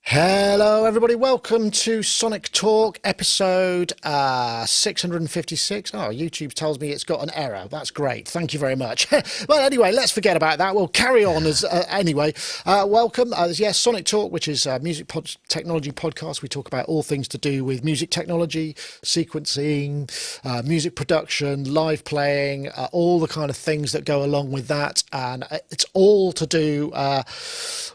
Hello everybody, welcome to Sonic Talk episode 656. Oh, YouTube tells me it's got an error. That's great, thank you very much. Well, anyway, let's forget about that. We'll carry on as anyway. Welcome. Yes, Sonic Talk, which is a technology podcast. We talk about all things to do with music technology, sequencing, music production, live playing, all the kind of things that go along with that, and it's all to do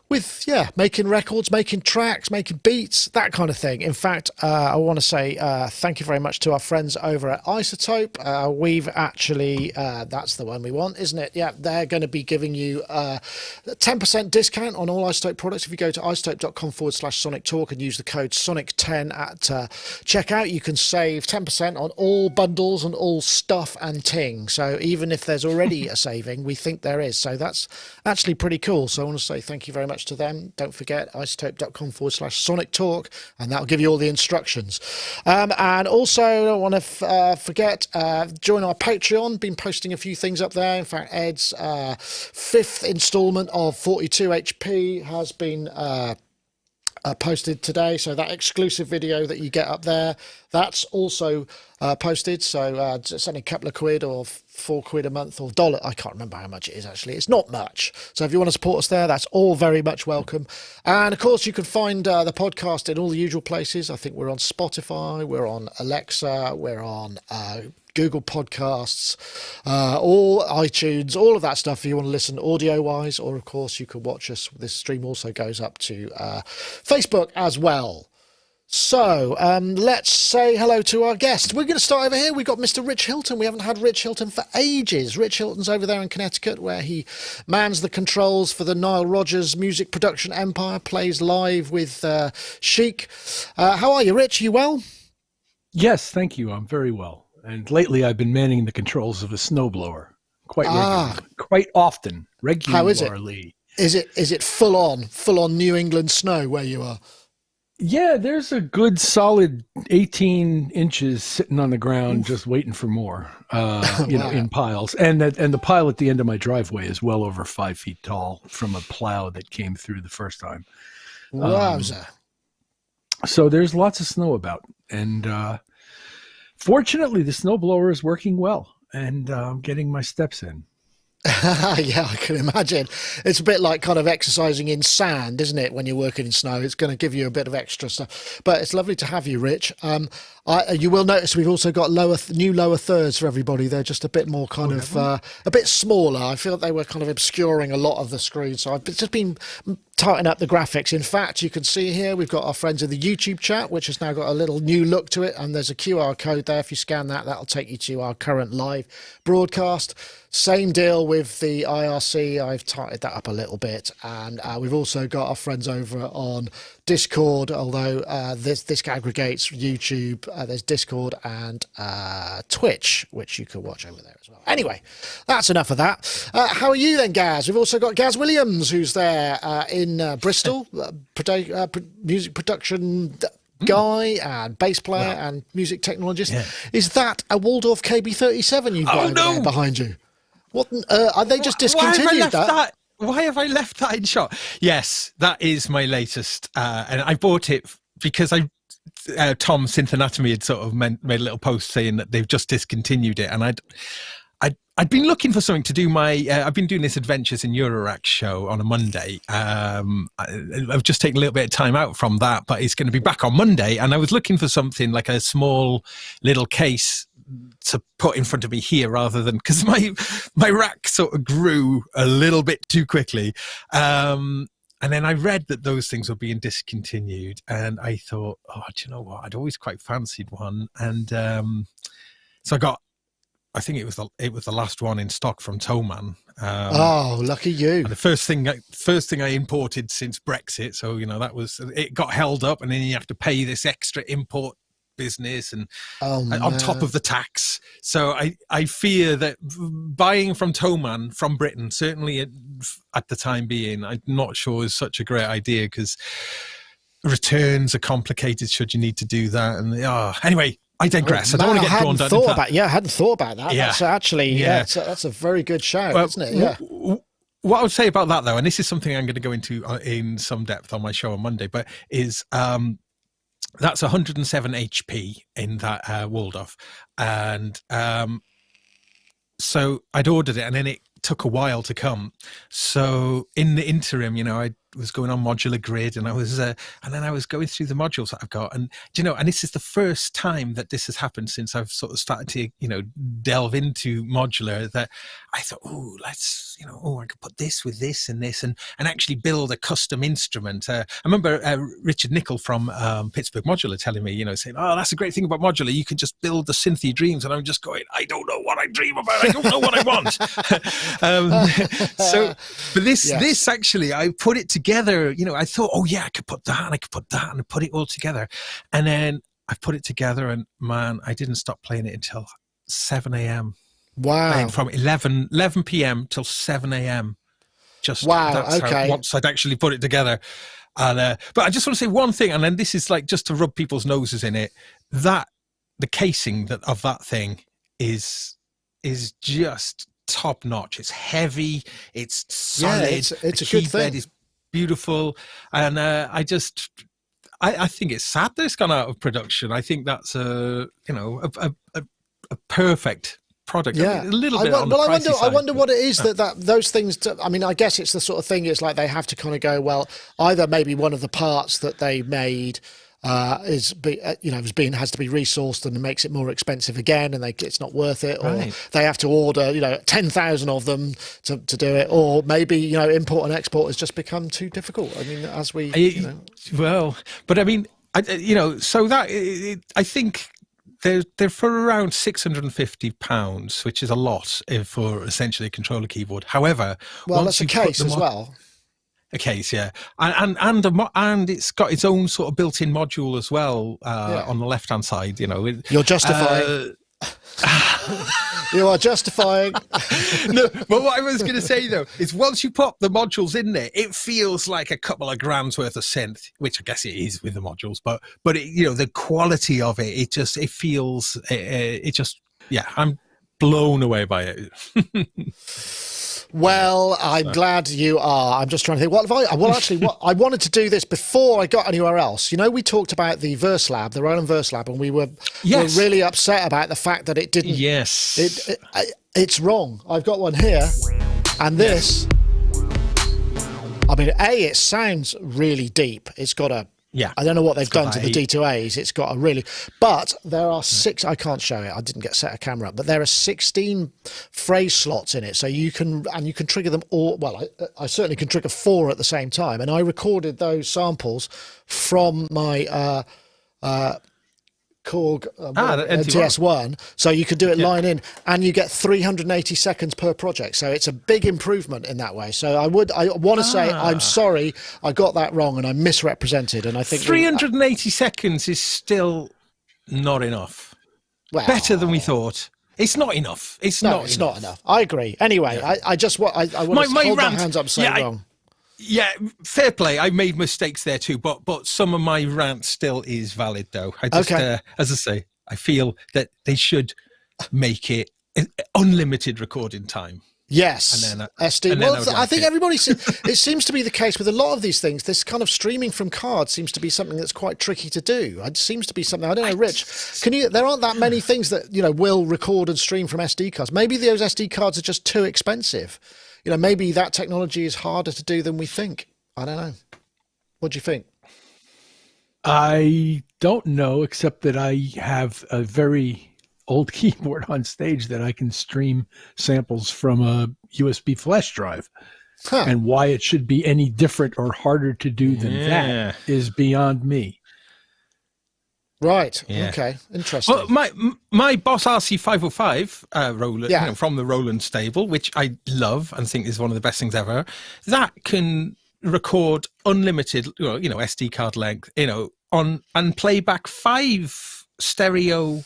with making records, making tracks, making beats, that kind of thing. In fact, I want to say thank you very much to our friends over at Isotope. We've actually, that's the one we want, isn't it? Yeah, they're going to be giving you a 10% discount on all Isotope products. If you go to isotope.com/Sonic Talk and use the code Sonic10 at checkout, you can save 10% on all bundles and all stuff and ting. So even if there's already a saving, we think there is. So that's actually pretty cool. So I want to say thank you very much to them. Don't forget isotope.com/Sonic Talk, and that'll give you all the instructions. And also, I don't want to forget, join our Patreon. Been posting a few things up there. In fact, Ed's fifth installment of 42 HP has been posted today, so that exclusive video that you get up there, that's also posted. So it's only a couple of quid or £4 a month or $1. I can't remember how much it is actually. It's not much. So if you want to support us there, that's all very much welcome. And of course, you can find the podcast in all the usual places. I think we're on Spotify, we're on Alexa, we're on Google Podcasts, all iTunes, all of that stuff if you want to listen audio-wise, or of course you can watch us. This stream also goes up to Facebook as well. So let's say hello to our guest. We're going to start over here. We've got Mr. Rich Hilton. We haven't had Rich Hilton for ages. Rich Hilton's over there in Connecticut, where he mans the controls for the Nile Rodgers music production empire, plays live with Chic. How are you, Rich? Are you well? Yes, thank you. I'm very well. And lately I've been manning the controls of a snowblower quite regularly, quite often, regularly. How is it? Is it full on New England snow where you are? Yeah, there's a good solid 18 inches sitting on the ground just waiting for more, in piles. And the pile at the end of my driveway is well over 5 feet tall from a plow that came through the first time. Wowza. So there's lots of snow about. And fortunately, the snowblower is working well, and I'm getting my steps in. Yeah, I can imagine. It's a bit like kind of exercising in sand, isn't it? When you're working in snow, it's going to give you a bit of extra stuff. But it's lovely to have you, Rich. You will notice we've also got new lower thirds for everybody. They're just a bit more kind of a bit smaller. I feel they were kind of obscuring a lot of the screen, so I've just been tightening up the graphics. In fact, you can see here we've got our friends in the YouTube chat, which has now got a little new look to it, and there's a QR code there. If you scan that, that'll take you to our current live broadcast. Same deal with the IRC. I've tightened that up a little bit, and we've also got our friends over on Discord, although this aggregates YouTube. There's Discord and Twitch, which you can watch over there as well. Anyway, that's enough of that. How are you then, Gaz? We've also got Gaz Williams, who's there in Bristol, music production guy and bass player and music technologist. Yeah. Is that a Waldorf KB37 you've got over there behind you? What are they just discontinued that? Why have I left that in shot? Yes, that is my latest, and I bought it because Tom Synthanatomy had sort of made a little post saying that they've just discontinued it, and I'd been looking for something to do I've been doing this Adventures in Eurorack show on a Monday. I've just taken a little bit of time out from that, but it's going to be back on Monday, and I was looking for something like a small little case to put in front of me here, rather than, because my rack sort of grew a little bit too quickly, and then I read that those things were being discontinued, and I thought, do you know what, I'd always quite fancied one, and so I think it was the last one in stock from Toman. Lucky you! The first thing I imported since Brexit, so it got held up, and then you have to pay this extra import business and on top of the tax. So I fear that buying from Toman from Britain, certainly at the time being, I'm not sure is such a great idea, because returns are complicated should you need to do that. And anyway, I digress. I don't want to get drawn down into that. I hadn't thought about that. Yeah. That's actually, that's a very good shout, isn't it? Yeah. What I would say about that, though, and this is something I'm going to go into in some depth on my show on Monday, but is that's 107 HP in that Waldorf. And so I'd ordered it, and then it took a while to come. So in the interim, I was going on modular grid, and I was and then I was going through the modules that I've got, and and this is the first time that this has happened since I've sort of started to delve into modular, that I thought, let's I could put this with this and this, and actually build a custom instrument. I remember Richard Nicol from Pittsburgh Modular telling me, saying, that's a great thing about modular, you can just build the synth you dreams. And I'm just going, I don't know what I dream about, I don't know what I want. But this actually, I put it together. I thought, I could put that and I could put that, and I put it all together. And then I put it together, and man, I didn't stop playing it until 7 a.m. Wow. Playing from 11 p.m. till 7 a.m. Just once I'd actually put it together. And but I just want to say one thing, and then this is like just to rub people's noses in it, that the casing of that thing is just top notch. It's heavy, it's solid. It's a good thing. Is beautiful, and I think it's sad that it's gone out of production. I think that's a perfect product. Yeah, a little bit. I wonder what it is that those things. I mean, I guess it's the sort of thing. It's like they have to kind of go, well, either maybe one of the parts that they made has to be resourced, and it makes it more expensive again, and it's not worth it, or they have to order 10,000 of them to do it, or maybe import and export has just become too difficult. I mean, as we well, but I mean, so that I think they're for around £650, which is a lot for essentially a controller keyboard. However, that's a case as well. A case, yeah, and it's got its own sort of built-in module as well on the left-hand side. You're justifying. You are justifying. No, but what I was going to say though is, once you pop the modules in there, it feels like a couple of grams worth of synth, which I guess it is with the modules. But the quality of it, it feels, I'm blown away by it. Well, I'm glad you are. I'm just trying to think. What I wanted to do this before I got anywhere else. We talked about the VerseLab, the Roland VerseLab, and we were really upset about the fact that it didn't. Yes. It's wrong. I've got one here, and this. I mean, it sounds really deep. It's got a. Yeah. I don't know what they've done to the D2As. It's got a really, but there are 6. I can't show it. I didn't get set a camera up, but there are 16 phrase slots in it, so you can trigger them all. Well, I certainly can trigger 4 at the same time, and I recorded those samples from my Korg TS1, so you can do it line in, and you get 380 seconds per project, so it's a big improvement in that way. So I want to say I'm sorry I got that wrong and I misrepresented, and I think 380 seconds is still not enough. Well, better than we thought. It's not enough. It's not enough. I agree. Anyway, I want to hold my hands up and say wrong. Yeah, fair play. I made mistakes there too, but some of my rant still is valid though. I just, as I say, I feel that they should make it unlimited recording time. Yes, and then, SD. Well, I think everybody. It seems to be the case with a lot of these things. This kind of streaming from cards seems to be something that's quite tricky to do. It seems to be something. I don't know, Rich. There aren't that many things that will record and stream from SD cards. Maybe those SD cards are just too expensive. Maybe that technology is harder to do than we think. I don't know. What do you think? I don't know, except that I have a very old keyboard on stage that I can stream samples from a USB flash drive. And why it should be any different or harder to do than that is beyond me. Right. Yeah. Okay. Interesting. Well, my Boss RC505 Roland, from the Roland stable, which I love and think is one of the best things ever, that can record unlimited, SD card length, and play back 5 stereo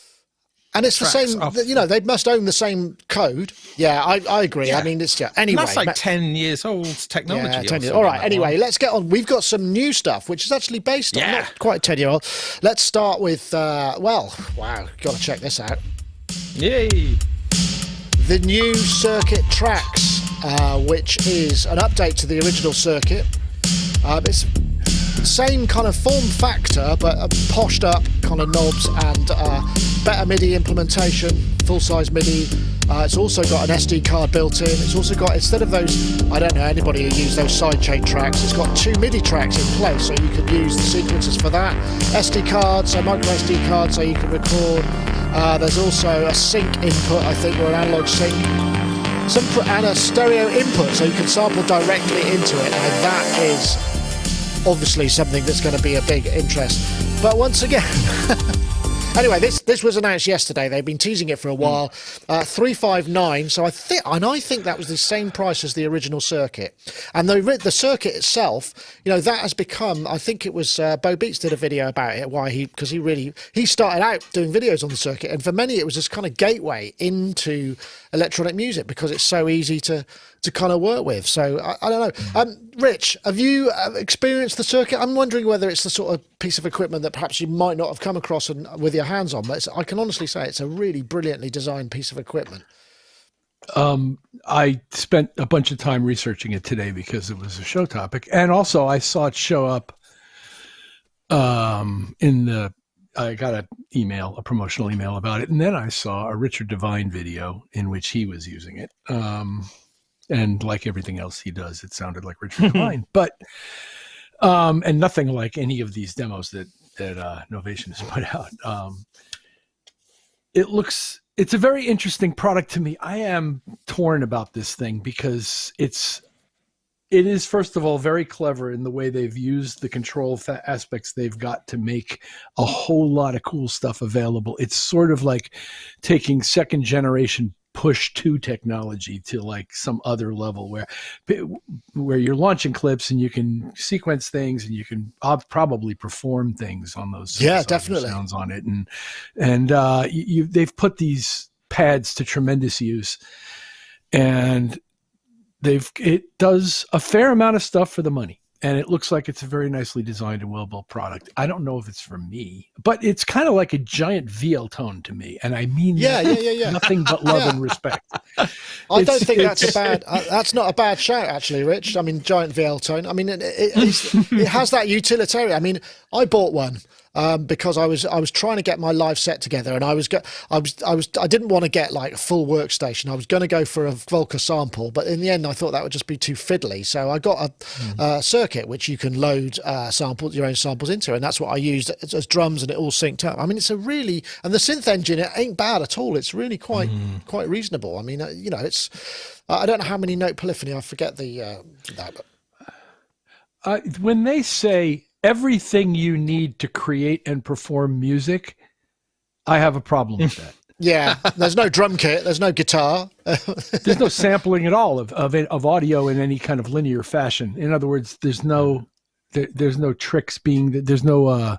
And it's the same, they must own the same code. Yeah, I agree. Yeah. I mean, it's anyway. And that's like 10 years old technology. Yeah, 10 years. All right, anyway, let's get on. We've got some new stuff, which is actually based on, not quite 10-year-old. Let's start with, wow, got to check this out. Yay! The new circuit tracks, which is an update to the original circuit. It's same kind of form factor, but poshed up kind of knobs and better MIDI implementation, full-size MIDI. It's also got an SD card built in. It's also got, instead of those, I don't know anybody who used those sidechain tracks, it's got 2 MIDI tracks in place, so you can use the sequences for that. SD cards, so micro SD cards, so you can record. There's also a sync input, I think, or an analog sync. And a stereo input, so you can sample directly into it. And that is obviously something that's going to be a big interest. But once again, anyway, this was announced yesterday. They've been teasing it for a while. $359. So I think that was the same price as the original circuit. And the circuit itself, that has become. I think it was Bo Beats did a video about it. Because he started out doing videos on the circuit, and for many it was this kind of gateway into electronic music because it's so easy to kind of work with. So I don't know. Rich, have you experienced the circuit? I'm wondering whether it's the sort of piece of equipment that perhaps you might not have come across with your hands on, but I can honestly say it's a really brilliantly designed piece of equipment. I spent a bunch of time researching it today because it was a show topic, and also I saw it show up I got a promotional email about it, and then I saw a Richard Devine video in which he was using it. And like everything else he does, it sounded like Richard Devine, but and nothing like any of these demos that Novation has put out. It's a very interesting product to me. I am torn about this thing because it is, first of all, very clever in the way they've used the control aspects they've got to make a whole lot of cool stuff available. It's sort of like taking second generation push to technology to like some other level where you're launching clips and you can sequence things and you can probably perform things on those definitely sounds on it, and they've put these pads to tremendous use, and it does a fair amount of stuff for the money. And it looks like it's a very nicely designed and well-built product. I don't know if it's for me, but it's kind of like a giant VL tone to me. And I mean nothing but love and respect. I don't think that's not a bad shout, actually, Rich. I mean, giant VL tone. I mean, it has that utilitarian. I mean, I bought one. Because I was trying to get my live set together, and I didn't want to get like a full workstation. I was going to go for a Volca sample, but in the end I thought that would just be too fiddly. So I got a circuit which you can load your own samples into, and that's what I used as drums, and it all synced up. I mean, it's and the synth engine, it ain't bad at all. It's really quite reasonable. I mean, it's I don't know how many note polyphony. I forget when they say everything you need to create and perform music, I have a problem with that. Yeah, there's no drum kit, there's no guitar. There's no sampling at all of audio in any kind of linear fashion. In other words, there's no tricks there's no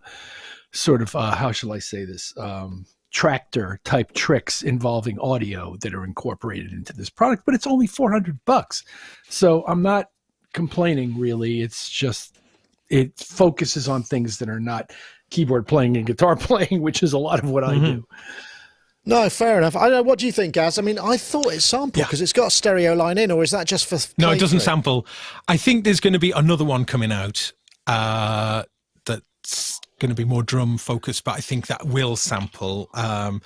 sort of, how shall I say this, tractor type tricks involving audio that are incorporated into this product, but it's only $400. So I'm not complaining really. It's just, it focuses on things that are not keyboard playing and guitar playing, which is a lot of what I do. No, fair enough. I don't know. What do you think, Gaz? I mean, I thought it sampled because it's got a stereo line in, or is that just for? No, it doesn't sample. I think there's going to be another one coming out that's going to be more drum focused, but I think that will sample. And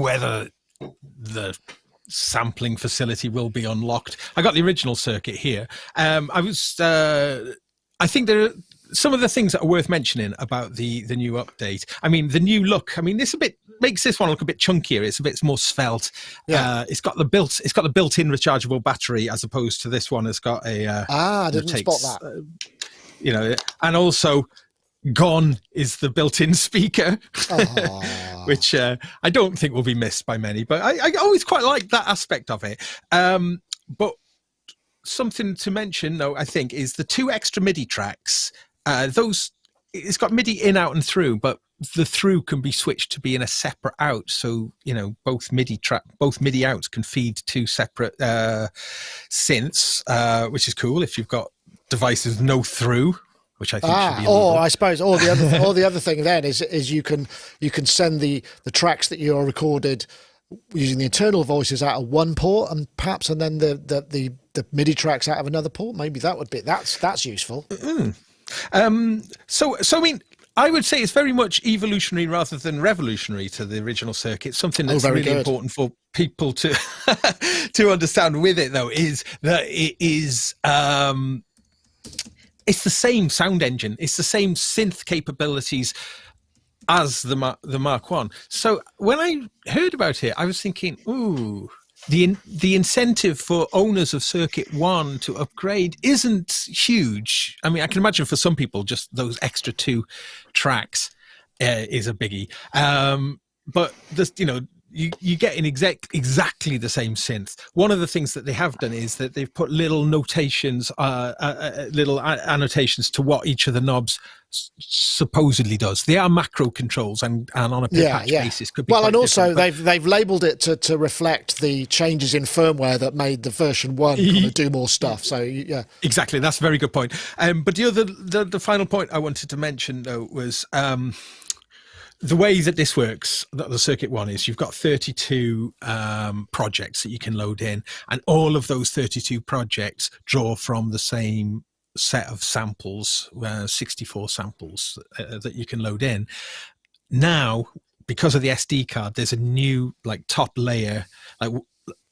whether the sampling facility will be unlocked, I got the original circuit here. I think there are some of the things that are worth mentioning about the new update. I mean, the new look. I mean, this makes this one look a bit chunkier. It's a bit more svelte. Yeah. It's got the built-in rechargeable battery, as opposed to this one has got a. I didn't spot that. And also, gone is the built-in speaker, which I don't think will be missed by many. But I always quite like that aspect of it. But something to mention, though, I think, is the 2 extra MIDI tracks. It's got MIDI in, out, and through, but the through can be switched to being a separate out. So, both MIDI outs can feed two separate synths, which is cool if you've got devices with no through, which I think should be illegal. I suppose, or the other thing then is you can send the tracks that you're recorded using the internal voices out of one port, and then the MIDI tracks out of another port. Maybe that's useful. So I mean, I would say it's very much evolutionary rather than revolutionary to the original circuit. Something that's really important for people to to understand with it, though, is that it is it's the same sound engine. It's the same synth capabilities as the Mark One. So when I heard about it, I was thinking, ooh, the incentive for owners of Circuit One to upgrade isn't huge. I mean, I can imagine for some people, just those extra 2 tracks is a biggie. But this, you get in exactly the same synth. One of the things that they have done is that they've put little notations, little annotations to what each of the knobs supposedly does. They are macro controls, and on a per patch basis could be and also different. they've labelled it to reflect the changes in firmware that made the version 1 kind of do more stuff. So yeah, exactly. That's a very good point. But the final point I wanted to mention, though, was the way that this works, the Circuit One, is you've got 32 projects that you can load in, and all of those 32 projects draw from the same set of samples, 64 samples that you can load in. Now, because of the SD card, there's a new top layer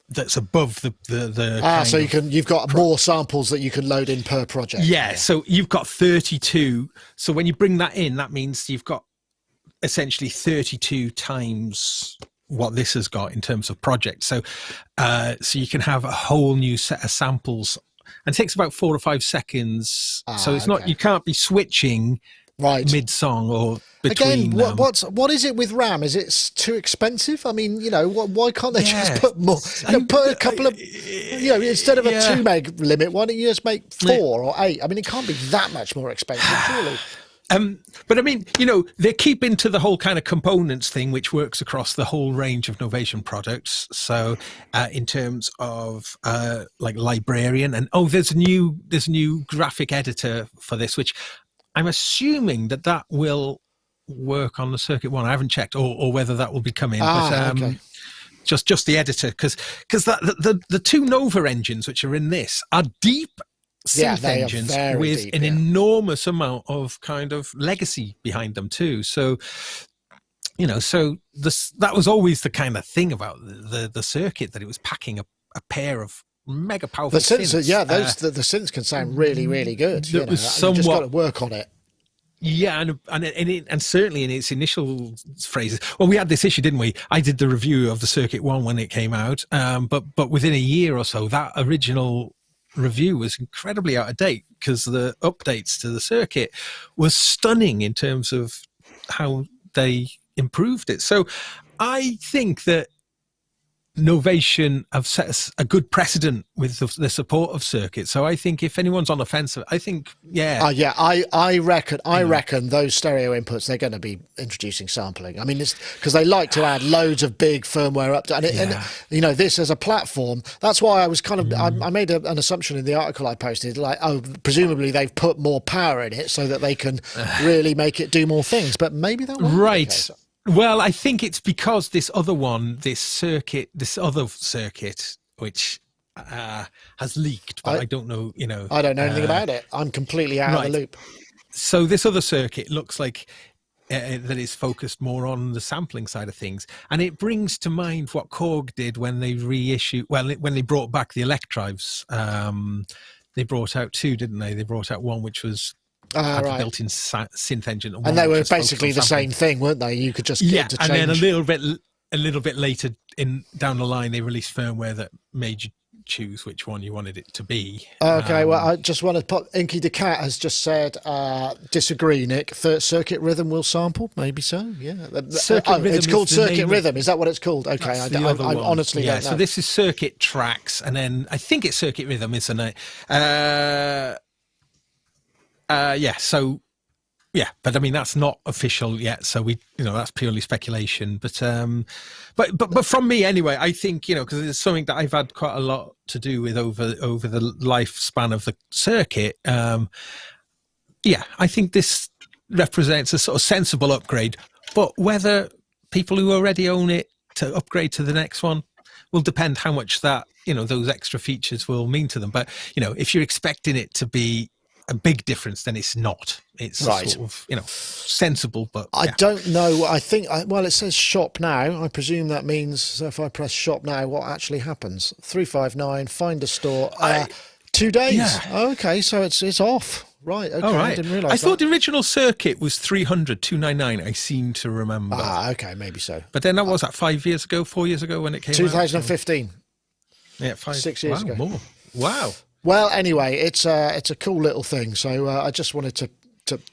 that's above the so you've got more samples that you can load in per project. Yeah, so you've got 32. So when you bring that in, that means you've got essentially 32 times what this has got in terms of projects. So you can have a whole new set of samples, and it takes about 4 or 5 seconds. So it's not, you can't be switching mid-song or between. Again, what is it with RAM? Is it too expensive? I mean, why can't they just put more? Put a couple of, instead of a 2 meg limit, why don't you just make 4 or 8? I mean, it can't be that much more expensive, surely. But I mean, they're keeping to the whole kind of components thing, which works across the whole range of Novation products. So, in terms of Librarian, and there's a new graphic editor for this, which I'm assuming that will work on the Circuit One. I haven't checked, or whether that will be coming. Just the editor, because the 2 Nova engines which are in this are deep synth engines with an enormous amount of kind of legacy behind them too. So that was always the kind of thing about the circuit, that it was packing a pair of mega powerful synths. The synths can sound really, really good. You just got to work on it. Yeah, and certainly in its initial phrases. Well, we had this issue, didn't we? I did the review of the Circuit One when it came out, but within a year or so, that original review was incredibly out of date, because the updates to the circuit was stunning in terms of how they improved it. So I think that Novation have set a good precedent with the support of circuit. So I think if anyone's on the fence, I think I reckon those stereo inputs, they're going to be introducing sampling. I mean, it's because they like to add loads of big firmware updates, and this as a platform. That's why I was kind of I made an assumption in the article I posted, presumably they've put more power in it so that they can really make it do more things. But maybe that won't be the case. Well, I think it's because this other circuit, which has leaked, but I don't know, I don't know anything about it. I'm completely out of the loop. So this other circuit looks like that is focused more on the sampling side of things. And it brings to mind what Korg did when they when they brought back the elect drives. They brought out 2, didn't they? They brought out one which was had a built-in synth engine, and they were basically the same thing, weren't they? You could just get to change. And then a little bit later down the line, they released firmware that made you choose which one you wanted it to be. Okay, well, I just want to put Inky the Cat has just said, disagree, Nick. Circuit Rhythm will sample, maybe so. Yeah, it's called Circuit Rhythm. Is that what it's called? Okay, I honestly don't know. So this is Circuit Tracks, and then I think it's Circuit Rhythm, isn't it? So Yeah, but I mean that's not official yet, so that's purely speculation. But from me anyway, I think because it's something that I've had quite a lot to do with over the lifespan of the circuit. I think this represents a sort of sensible upgrade. But whether people who already own it to upgrade to the next one will depend how much that those extra features will mean to them. But if you're expecting it to be a big difference, then it's not. It's right. sort of sensible, but I don't know. I think it says shop now. I presume that means if I press shop now, what actually happens? 359 find a store. 2 days. Yeah. Okay, so it's off. Right. Okay. All right. I didn't realise. I thought the original circuit was 299. I seem to remember. Okay, maybe so. But then that was 5 years ago, 4 years ago when it came 2015. out. Yeah, 6 years ago. More. Wow. Well, anyway, it's a cool little thing. So I just wanted to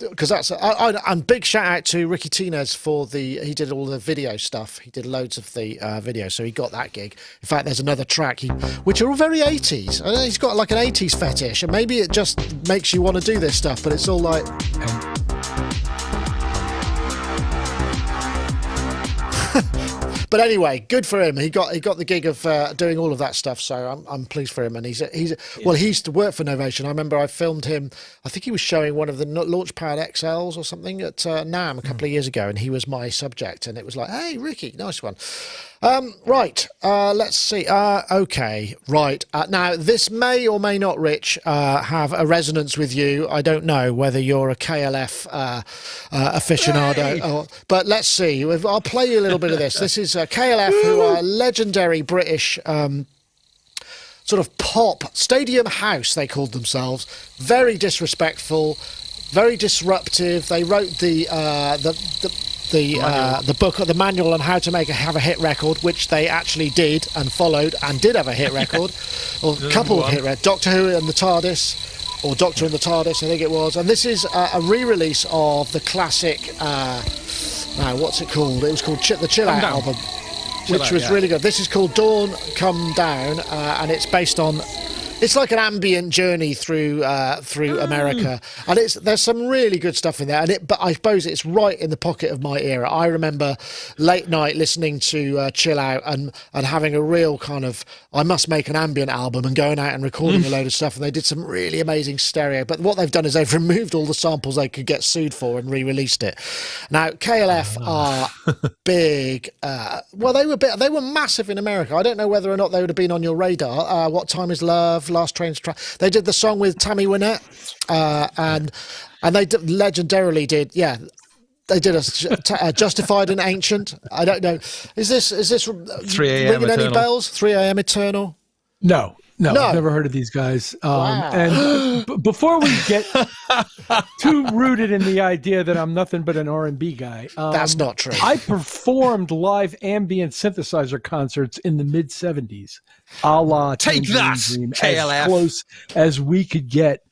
because that's and big shout out to Ricky Tinez for he did all the video stuff. He did loads of the video, so he got that gig. In fact, there's another track which are all very 80s. I know he's got like an 80s fetish, and maybe it just makes you want to do this stuff, but it's all like. But anyway, good for him. He got the gig of doing all of that stuff, so I'm pleased for him. And he used to work for Novation. I remember I filmed him. I think he was showing one of the Launchpad XLs or something at NAMM a couple of years ago, and he was my subject. And it was like, hey, Ricky, nice one. Right, let's see. Okay, right. Now, this may or may not, Rich, have a resonance with you. I don't know whether you're a KLF aficionado, but let's see. I'll play you a little bit of this. This is KLF, who are legendary British sort of pop stadium house, they called themselves. Very disrespectful, very disruptive. They wrote the book, the manual on how to have a hit record, which they actually did and followed and did have a hit record, or a couple of hit records. Doctor Who and the TARDIS, or Doctor and the TARDIS, I think it was. And this is a re-release of the classic. What's it called? It was called the Chill Out album, which was really good. This is called Dawn Come Down, and it's based on. It's like an ambient journey through America, and there's some really good stuff in there. But I suppose it's right in the pocket of my era. I remember late night listening to Chill Out and having a real kind of I must make an ambient album and going out and recording a load of stuff. And they did some really amazing stereo. But what they've done is they've removed all the samples they could get sued for and re-released it. Now KLF are big. They were massive in America. I don't know whether or not they would have been on your radar. What Time Is Love? Last Train to Try. They did the song with Tammy Wynette, and they legendarily did. Yeah, they did a Justified and Ancient. I don't know. Is this 3 a.m. ringing any bells? 3 a.m. Eternal. No, I've never heard of these guys. Wow. And before we get too rooted in the idea that I'm nothing but an R&B guy, that's not true. I performed live ambient synthesizer concerts in the mid '70s, a la Take That, Dream, KLF. as close as we could get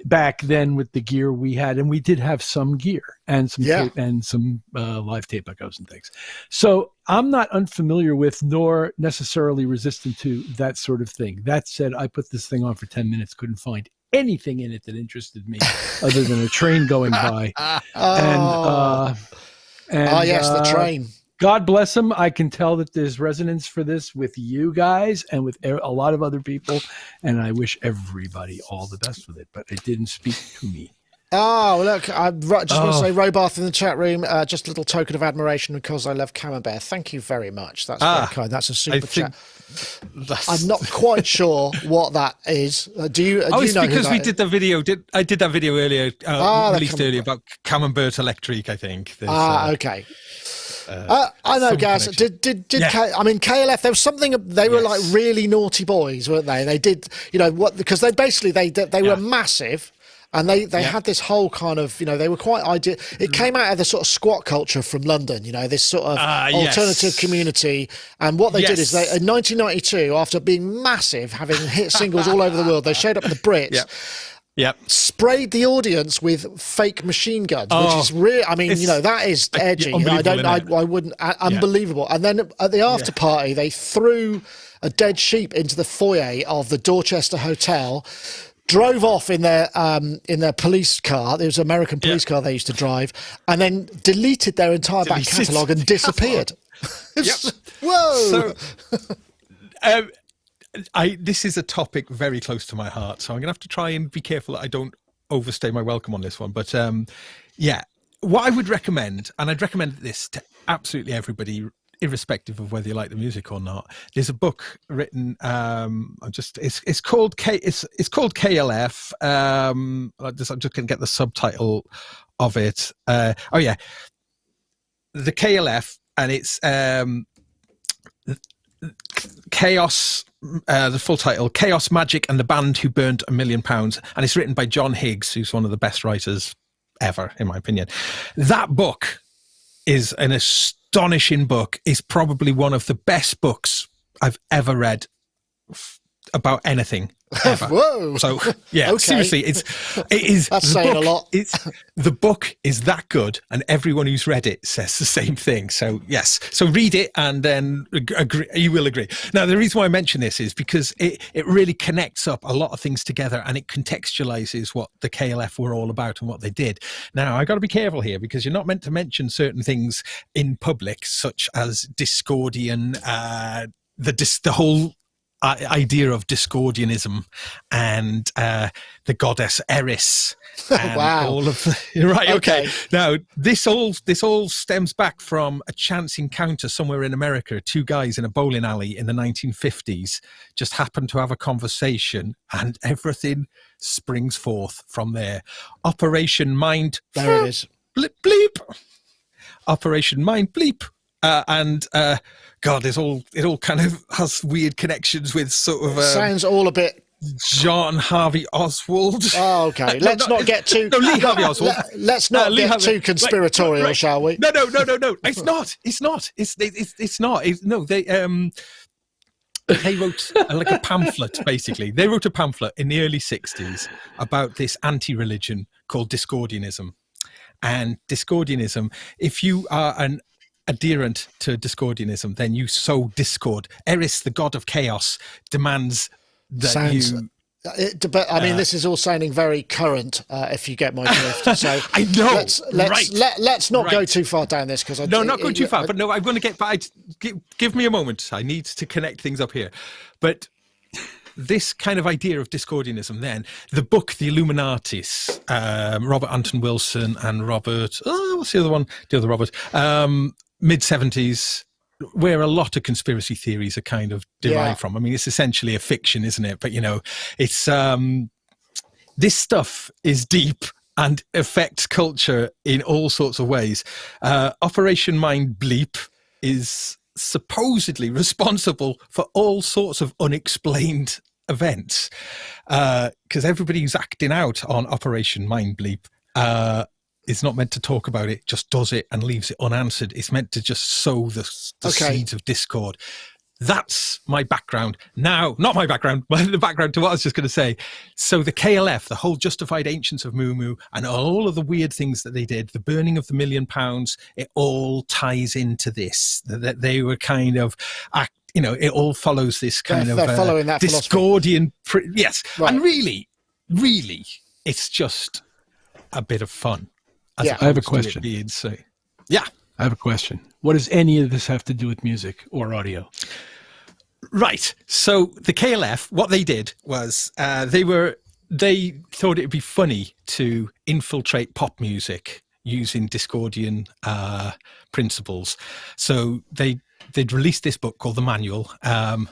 back then with the gear we had, and we did have some gear and some tape and some live tape echoes and things. So I'm not unfamiliar with nor necessarily resistant to that sort of thing. That said, I put this thing on for 10 minutes, couldn't find anything in it that interested me other than a train going by. Yes, the train. God bless them. I can tell that there's resonance for this with you guys and with a lot of other people, and I wish everybody all the best with it, but it didn't speak to me. Oh, look, I just want to say, Robarth in the chat room, just a little token of admiration because I love Camembert. Thank you very much. That's very kind. That's a super chat. I'm not quite sure what that is. Do you it's know because we did the video. I did that video earlier, released earlier about Camembert Electric, I think. Okay. I know, Gaz. Did KLF? There was something. They were like really naughty boys, weren't they? They did, because they basically they were massive, and they had this whole kind of, they were quite ideal. It came out of the sort of squat culture from London, this sort of alternative community. And what they did is they, in 1992, after being massive, having hit singles all over the world, they showed up at the Brits. Yep. Sprayed the audience with fake machine guns, which is really, that is edgy. I wouldn't, unbelievable. And then at the after party, they threw a dead sheep into the foyer of the Dorchester Hotel, drove off in their police car. There was an American police car they used to drive, and then deleted their entire back catalogue and disappeared. Whoa! So, this is a topic very close to my heart, so I'm going to have to try and be careful that I don't overstay my welcome on this one. But what I would recommend, and I'd recommend this to absolutely everybody, irrespective of whether you like the music or not. There's a book written. It's called KLF. I'm just going to get the subtitle of it. The KLF, and it's Chaos. The full title: Chaos, Magic, and the Band Who Burned £1 Million, and it's written by John Higgs, who's one of the best writers ever, in my opinion. That book is an astonishing book. Is probably one of the best books I've ever read about anything ever. Whoa! So okay. Seriously, it is. That's saying a lot. The book is that good, and everyone who's read it says the same thing. So yes, so read it, and then agree. You will agree. Now, the reason why I mention this is because it really connects up a lot of things together, and it contextualizes what the KLF were all about and what they did. Now, I got to be careful here because you're not meant to mention certain things in public, such as Discordian, the whole idea of Discordianism and the goddess Eris and all of the, right. Okay. Now this all stems back from a chance encounter somewhere in America. Two guys in a bowling alley in the 1950s just happened to have a conversation, and everything springs forth from there. Operation Mind. There it is. Bleep. Operation Mind Bleep. God, it all kind of has weird connections with sort of sounds all a bit John Harvey Oswald. Oh, okay. Let's not get too Lee Harvey Oswald. Let's not get too conspiratorial, right. Shall we? No. It's not. It's not. They wrote like a pamphlet, basically. They wrote a pamphlet in the early 60s about this anti-religion called Discordianism. And Discordianism, if you are an adherent to Discordianism, then you sow discord. Eris, the god of chaos, demands that but I mean, this is all sounding very current. If you get my drift, so I know. Let's not go too far down this because not go too far. But no, I'm going to get back. Give me a moment. I need to connect things up here. But this kind of idea of Discordianism, then the book, The Illuminatis, Robert Anton Wilson and Robert. Oh, what's the other one? The other Robert. Mid-70s, where a lot of conspiracy theories are kind of derived from. I mean, it's essentially a fiction, isn't it? But, it's this stuff is deep and affects culture in all sorts of ways. Operation Mind Bleep is supposedly responsible for all sorts of unexplained events because everybody who's acting out on Operation Mind Bleep is not meant to talk about it, just does it and leaves it unanswered. It's meant to just sow the seeds of discord. That's my background. Now, not my background, but the background to what I was just going to say. So the KLF, the whole Justified Ancients of Moo Moo, and all of the weird things that they did, the burning of the £1 million, it all ties into this. That they were kind of, it all follows this kind of following that Discordian. Yes. Right. And really, it's just a bit of fun. I have a question. I have a question. What does any of this have to do with music or audio? Right. So the KLF, what they did was they thought it would be funny to infiltrate pop music using Discordian principles. So they'd released this book called The Manual, and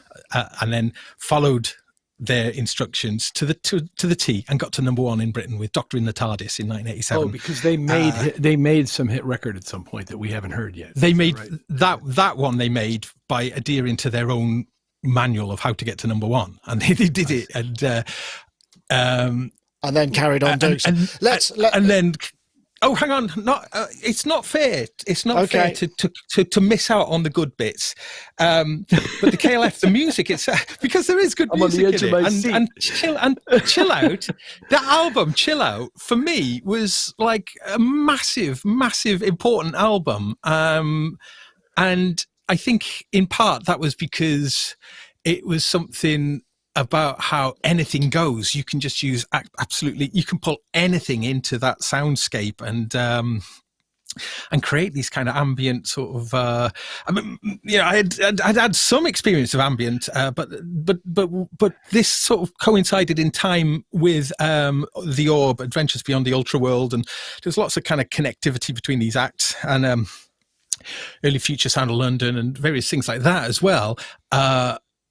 then followed their instructions to the T and got to #1 in Britain with Doctor in the TARDIS in 1987. Oh, because they made some hit record at some point that we haven't heard yet. They made that one they made by adhering to their own manual of how to get to #1, and they did it, and then carried on doing. Oh, hang on! It's not fair. It's not fair to miss out on the good bits. But the KLF, the music, it's because there is good music in it. And Chill Out, that album, Chill Out, for me was like a massive, important album. And I think in part that was because it was something about how anything goes. You can just use absolutely, you can pull anything into that soundscape and create these kind of ambient sort of. I mean, you know, I'd had some experience of ambient, but this sort of coincided in time with the Orb, Adventures Beyond the Ultra World, and there's lots of kind of connectivity between these acts and early Future Sound of London and various things like that as well,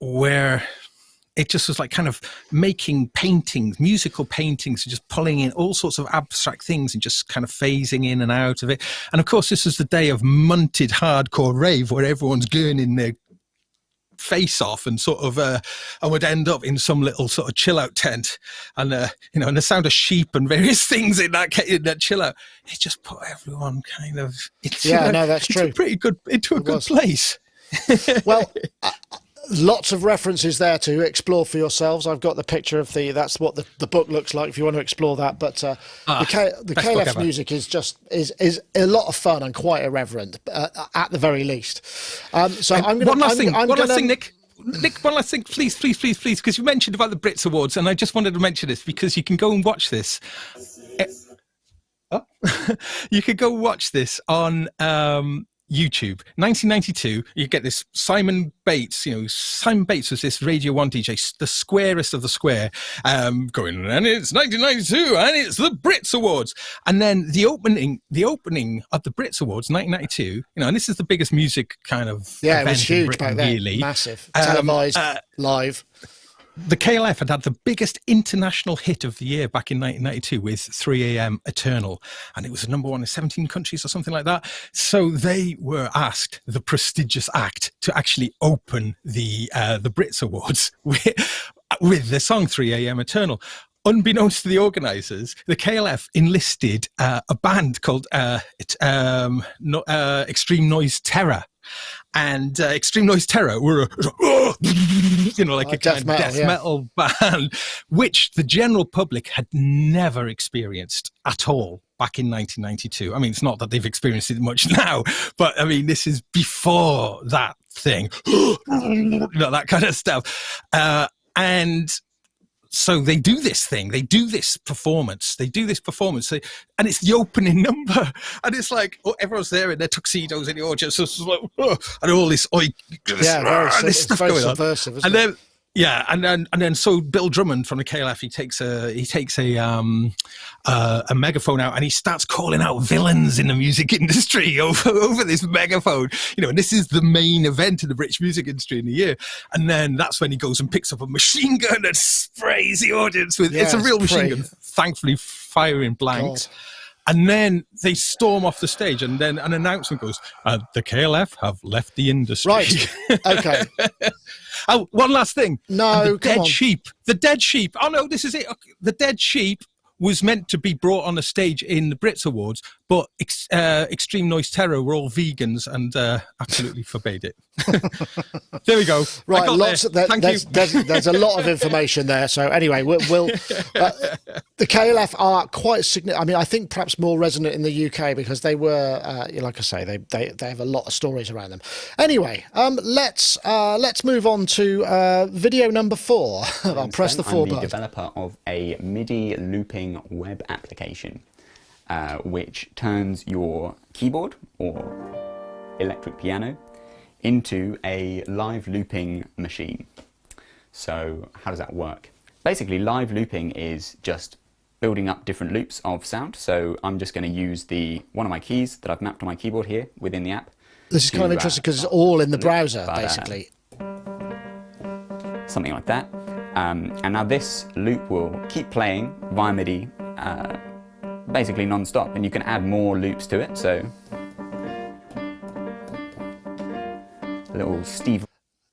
where it just was like kind of making paintings, musical paintings, and just pulling in all sorts of abstract things and just kind of phasing in and out of it. And of course, this was the day of munted hardcore rave where everyone's gurning their face off and sort of and would end up in some little sort of chill out tent, and you know, and the sound of sheep and various things in that chill out, it just put everyone kind of that's true, into a good place. Well, lots of references there to explore for yourselves. I've got the picture of that's what the book looks like if you want to explore that. But the KLF music is a lot of fun and quite irreverent, at the very least. So I'm going to... One last thing, Nick. Nick, one last thing, please, because you mentioned about the Brits Awards, and I just wanted to mention this because you can go and watch this. You could go watch this on... YouTube, 1992. You get this Simon Bates. You know, Simon Bates was this Radio 1 DJ, the squarest of the square, going, and it's 1992, and it's the Brits Awards. And then the opening of the Brits Awards, 1992. You know, and this is the biggest music kind of it was huge Britain, back then, really massive, televised, live. The KLF had the biggest international hit of the year back in 1992 with 3 a.m. Eternal, and it was number one in 17 countries or something like that. So they were asked, the prestigious act, to actually open the Brits Awards with the song 3 a.m. Eternal. Unbeknownst to the organisers, the KLF enlisted a band called Extreme Noise Terror. And Extreme Noise Terror were, you know, like a kind of death metal band, which the general public had never experienced at all back in 1992. I mean, it's not that they've experienced it much now, but I mean, this is before that thing, you know, that kind of stuff. And so they do this thing, they do this performance, and it's the opening number, and it's like, everyone's there in their tuxedos in the audience, and all this, this stuff going on, and then and then so Bill Drummond from the KLF, he takes a megaphone out and he starts calling out villains in the music industry over this megaphone, you know, and this is the main event in the British music industry in the year. And then that's when he goes and picks up a machine gun and sprays the audience with it's a real machine gun, thankfully firing blanks. God. And then they storm off the stage, and then an announcement goes, the KLF have left the industry. Right. Okay. Oh, one last thing. No, The dead sheep. Oh, no, this is it. The dead sheep was meant to be brought on a stage in the Brits Awards, but Extreme Noise Terror were all vegans and absolutely forbade it. There we go. Right, there's a lot of information there. So anyway, we'll the KLF are quite significant. I mean, I think perhaps more resonant in the UK because they were, like I say, they have a lot of stories around them. Anyway, let's move on to video number 4. I'll press the 4 button. I'm the developer of a MIDI looping web application, which turns your keyboard or electric piano into a live looping machine. So how does that work? Basically, live looping is just building up different loops of sound. So I'm just going to use one of my keys that I've mapped on my keyboard here within the app. This is kind of interesting because it's all in the browser, basically. Something like that. And now this loop will keep playing via MIDI, basically non-stop, and you can add more loops to it. So a little Steve.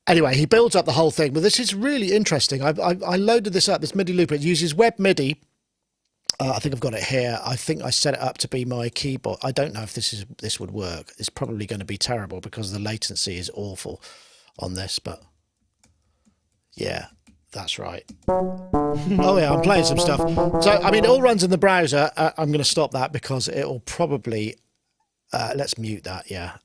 Anyway, he builds up the whole thing, but this is really interesting. I loaded this up, this MIDI looper. It uses web MIDI. I think I've got it here. I think I set it up to be my keyboard. I don't know if this would work. It's probably going to be terrible because the latency is awful on this, but yeah. That's right. Oh yeah, I'm playing some stuff. So, I mean, it all runs in the browser. I'm going to stop that because it will probably let's mute that. Yeah.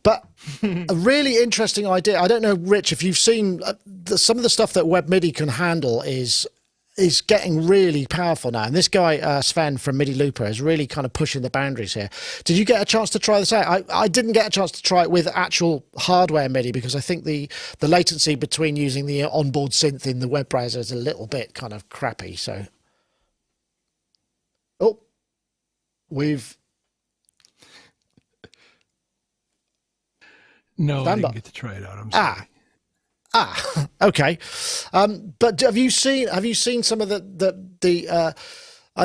But a really interesting idea. I don't know, Rich, if you've seen some of the stuff that WebMIDI can handle is getting really powerful now. And this guy, Sven from MIDI Looper, is really kind of pushing the boundaries here. Did you get a chance to try this out? I didn't get a chance to try it with actual hardware MIDI because I think the latency between using the onboard synth in the web browser is a little bit kind of crappy. So, No, I didn't get to try it out. I'm sorry. Okay. But have you seen some of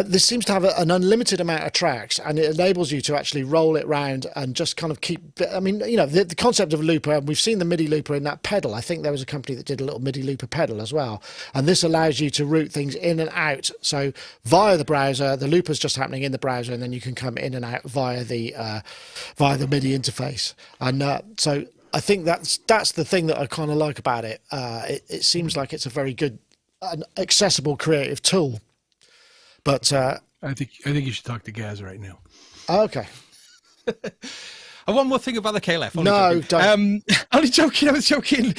this seems to have an unlimited amount of tracks, and it enables you to actually roll it round and just kind of keep. I mean, the concept of a looper. We've seen the MIDI looper in that pedal. I think there was a company that did a little MIDI looper pedal as well, and this allows you to route things in and out. So via the browser, the looper's just happening in the browser, and then you can come in and out via the MIDI interface. And so I think that's the thing that I kind of like about it. It seems like it's a very good, accessible, creative tool. But I think you should talk to Gaz right now. Okay. And one more thing about the KLF. No, don't. Only joking. I was joking.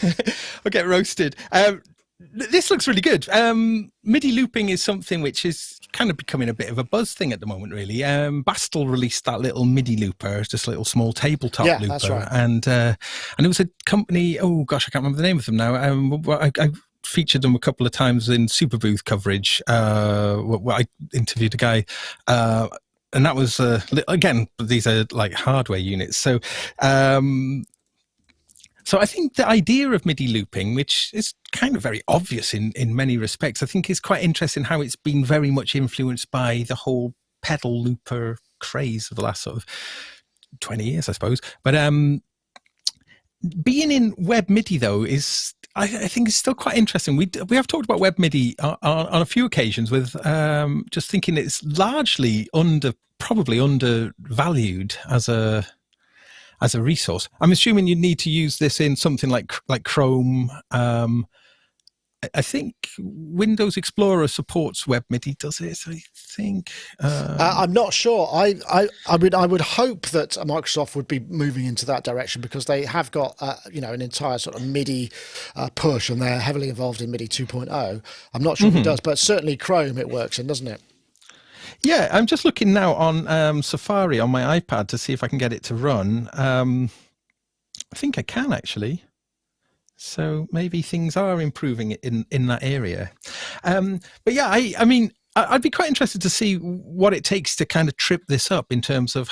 I'll get roasted. This looks really good. MIDI looping is something which is kind of becoming a bit of a buzz thing at the moment, really. Bastel released that little MIDI looper, just a little small tabletop looper. That's right. And it was a company, oh gosh, I can't remember the name of them now. I featured them a couple of times in Super Booth coverage, where I interviewed a guy, and that was, again, these are like hardware units. So, so I think the idea of MIDI looping, which is kind of very obvious in many respects, I think is quite interesting how it's been very much influenced by the whole pedal looper craze of the last sort of 20 years, I suppose. But being in Web MIDI, though, is... I think it's still quite interesting. We have talked about Web MIDI on a few occasions with just thinking it's largely probably undervalued as a resource. I'm assuming you need to use this in something like Chrome. I think Windows Explorer supports Web MIDI, does it? I think. I'm not sure. I would hope that Microsoft would be moving into that direction because they have got an entire sort of MIDI push, and they're heavily involved in MIDI 2.0. I'm not sure if it does, but certainly Chrome it works in, doesn't it? Yeah, I'm just looking now on Safari on my iPad to see if I can get it to run. I think I can actually. So maybe things are improving in that area. But yeah, I mean, I'd be quite interested to see what it takes to kind of trip this up in terms of,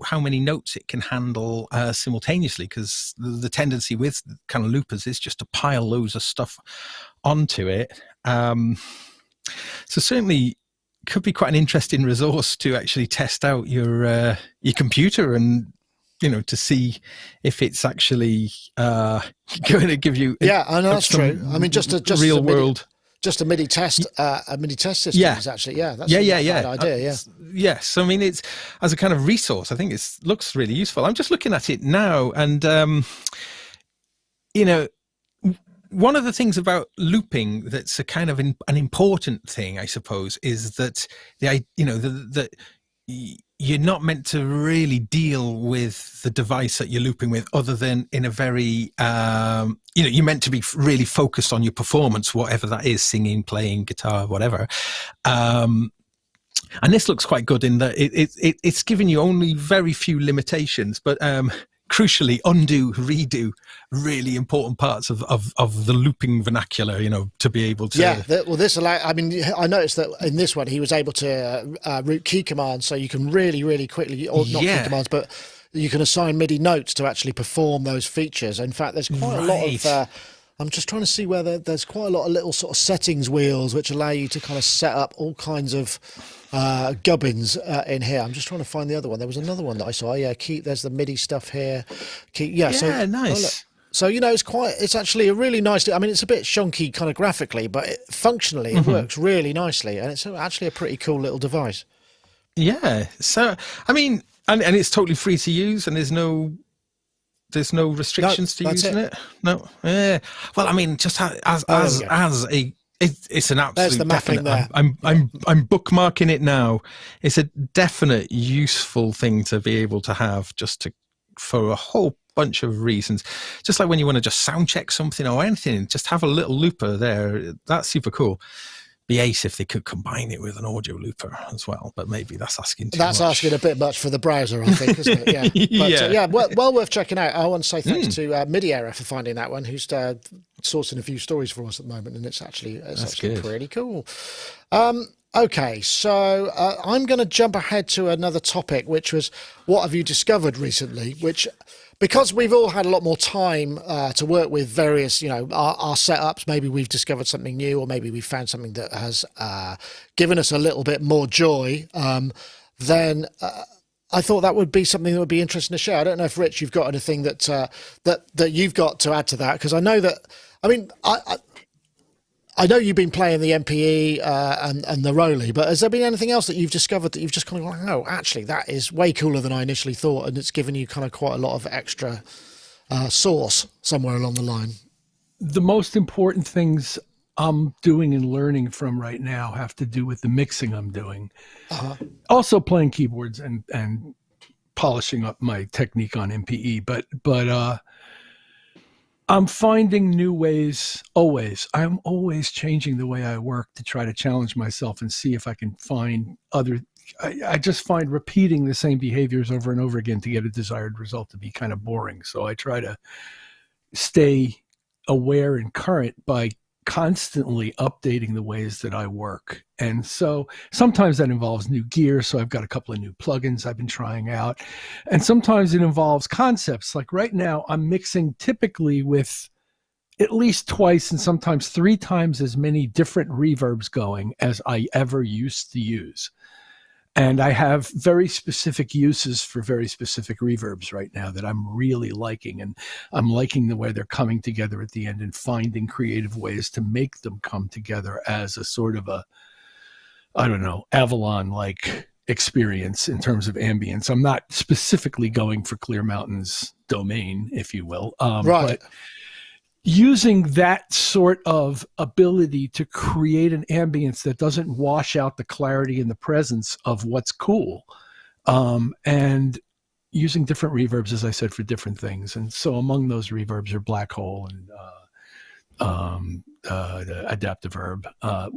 how many notes it can handle simultaneously, because the tendency with kind of loopers is just to pile loads of stuff onto it. So certainly could be quite an interesting resource to actually test out your computer and, to see if it's actually going to give you. Yeah, I know that's true. I mean, just real world. Just a MIDI test, system is actually, that's a bad idea. Yes, I mean, it's as a kind of resource. I think it looks really useful. I'm just looking at it now, and one of the things about looping that's a kind of an important thing, I suppose, is that that you're not meant to really deal with the device that you're looping with other than in a very, you're meant to be really focused on your performance, whatever that is, singing, playing, guitar, whatever. And this looks quite good in that it's giving you only very few limitations, but crucially, undo, redo, really important parts of the looping vernacular, to be able to. Yeah, I noticed that in this one, he was able to route key commands, so you can really, really quickly, or not key commands, but you can assign MIDI notes to actually perform those features. In fact, there's quite a lot of. I'm just trying to see where there's quite a lot of little sort of settings wheels which allow you to kind of set up all kinds of gubbins in here. I'm just trying to find the other one. There was another one that I saw. Yeah, there's the MIDI stuff here. Nice. So, it's actually a really nice, I mean, it's a bit shonky kind of graphically, but functionally it works really nicely. And it's actually a pretty cool little device. Yeah. So, I mean, and it's totally free to use, and there's no restrictions to using it. No. Yeah. Well, I mean, just as a It's an absolute There's the mapping definite. there. I'm bookmarking it now. It's a definite useful thing to be able to have for a whole bunch of reasons. Just like when you want to just sound check something or anything, just have a little looper there. That's super cool. Be ace if they could combine it with an audio looper as well, but maybe that's asking too much. That's asking a bit much for the browser, I think, isn't it? Yeah. But, Yeah. well worth checking out. I want to say thanks to MIDI Error for finding that one, who's sourcing a few stories for us at the moment, and it's actually good. pretty cool. Okay, so I'm going to jump ahead to another topic, which was what have you discovered recently, which... Because we've all had a lot more time to work with various, our setups, maybe we've discovered something new, or maybe we've found something that has given us a little bit more joy, then I thought that would be something that would be interesting to share. I don't know if, Rich, you've got anything that you've got to add to that, because I know that, I know you've been playing the MPE and the Rolly, but has there been anything else that you've discovered that you've just kind of like, oh, actually, that is way cooler than I initially thought, and it's given you kind of quite a lot of extra sauce somewhere along the line? The most important things I'm doing and learning from right now have to do with the mixing I'm doing. Also playing keyboards and polishing up my technique on MPE, but I'm finding new ways always. I'm always changing the way I work to try to challenge myself and see if I can find I just find repeating the same behaviors over and over again to get a desired result to be kind of boring. So I try to stay aware and current by constantly updating the ways that I work. And so sometimes that involves new gear. So I've got a couple of new plugins I've been trying out. And sometimes it involves concepts. Like right now, I'm mixing typically with at least twice and sometimes 3 times as many different reverbs going as I ever used to use. And I have very specific uses for very specific reverbs right now that I'm really liking. And I'm liking the way they're coming together at the end and finding creative ways to make them come together as a sort of Avalon-like experience in terms of ambience. I'm not specifically going for Clear Mountain's domain, if you will. Right. But using that sort of ability to create an ambience that doesn't wash out the clarity and the presence of what's cool, and using different reverbs, as I said, for different things. And so among those reverbs are Black Hole and the Adaptive Herb,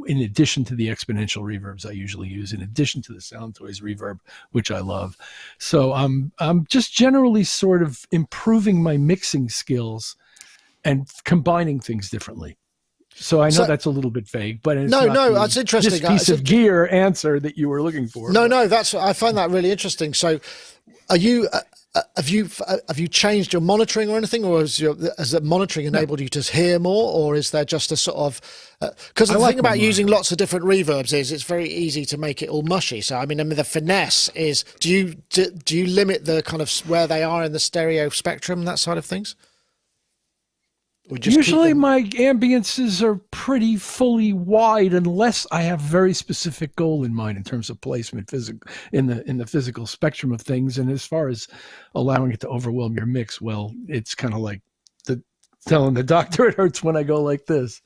in addition to the exponential reverbs I usually use, in addition to the Sound Toys reverb, which I love. So I'm just generally sort of improving my mixing skills and combining things differently. So I know that's a little bit vague, but it's that's interesting. This piece of gear answer that you were looking for. No, I find that really interesting. So, are you have you changed your monitoring or anything, or has the monitoring enabled you to hear more, or is there just a sort of because the thing about using lots of different reverbs is it's very easy to make it all mushy. So I mean the finesse is do you limit the kind of where they are in the stereo spectrum, that side of things? Usually my ambiences are pretty fully wide unless I have very specific goal in mind in terms of placement in the physical spectrum of things. And as far as allowing it to overwhelm your mix, well, it's kind of like telling the doctor it hurts when I go like this.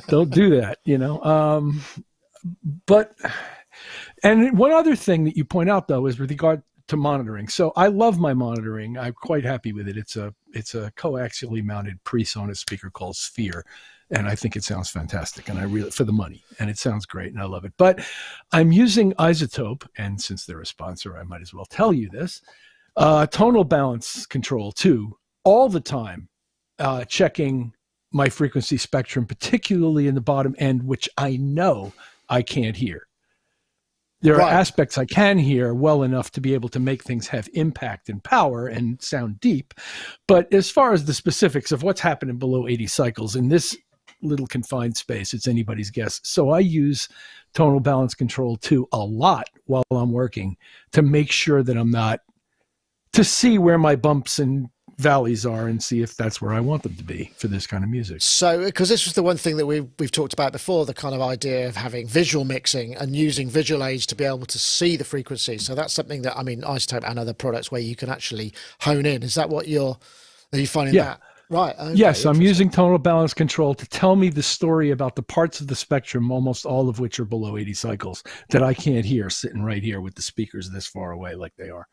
Don't do that, and one other thing that you point out though is with regard to monitoring. So I love my monitoring. I'm quite happy with it. It's a coaxially mounted pre-Sonus speaker called Sphere. And I think it sounds fantastic. And I really, for the money, and it sounds great and I love it. But I'm using Isotope. And since they're a sponsor, I might as well tell you this, tonal balance control too, all the time, checking my frequency spectrum, particularly in the bottom end, which I know I can't hear. There are aspects I can hear well enough to be able to make things have impact and power and sound deep. But as far as the specifics of what's happening below 80 cycles in this little confined space, it's anybody's guess. So I use tonal balance control too a lot while I'm working to make sure that I'm not, to see where my bumps and valleys are and see if that's where I want them to be for this kind of music. So, because this was the one thing that we've talked about before, the kind of idea of having visual mixing and using visual aids to be able to see the frequencies. So that's something that, Isotope and other products where you can actually hone in. Is that what are you finding that? Right. Okay, Yes, I'm interesting. using tonal balance control to tell me the story about the parts of the spectrum, almost all of which are below 80 cycles, that I can't hear sitting right here with the speakers this far away like they are.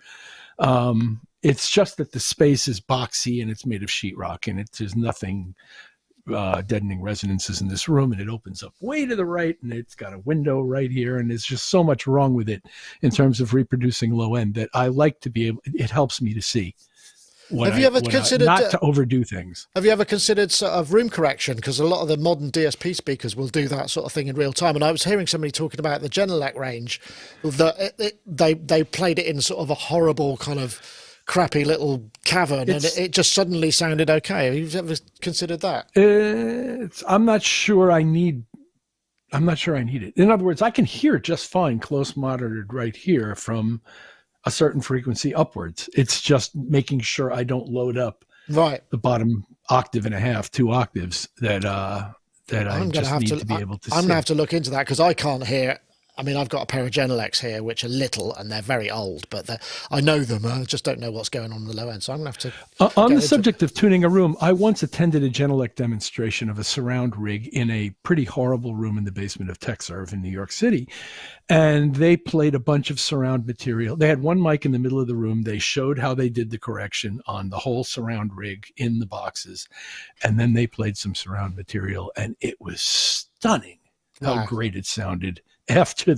It's just that the space is boxy and it's made of sheetrock, and there's nothing deadening resonances in this room, and it opens up way to the right, and it's got a window right here, and there's just so much wrong with it in terms of reproducing low end that I like to be able. It helps me to see. Have you ever considered not to overdo things? Have you ever considered sort of room correction? Because a lot of the modern DSP speakers will do that sort of thing in real time. And I was hearing somebody talking about the Genelec range, that they played it in sort of a horrible kind of crappy little cavern, and it just suddenly sounded okay. Have you ever considered that? I'm not sure I need it. In other words, I can hear just fine, close monitored right here from a certain frequency upwards. It's just making sure I don't load up the bottom octave and a half, 2 octaves that I just need to be able to see. I'm going to have to look into that, because I can't hear. I mean, I've got a pair of Genelecs here, which are little, and they're very old, but I know them. I just don't know what's going on the low end. So I'm going to have to... on the subject of tuning a room, I once attended a Genelec demonstration of a surround rig in a pretty horrible room in the basement of TechServe in New York City. And they played a bunch of surround material. They had one mic in the middle of the room. They showed how they did the correction on the whole surround rig in the boxes. And then they played some surround material, and it was stunning how great it sounded after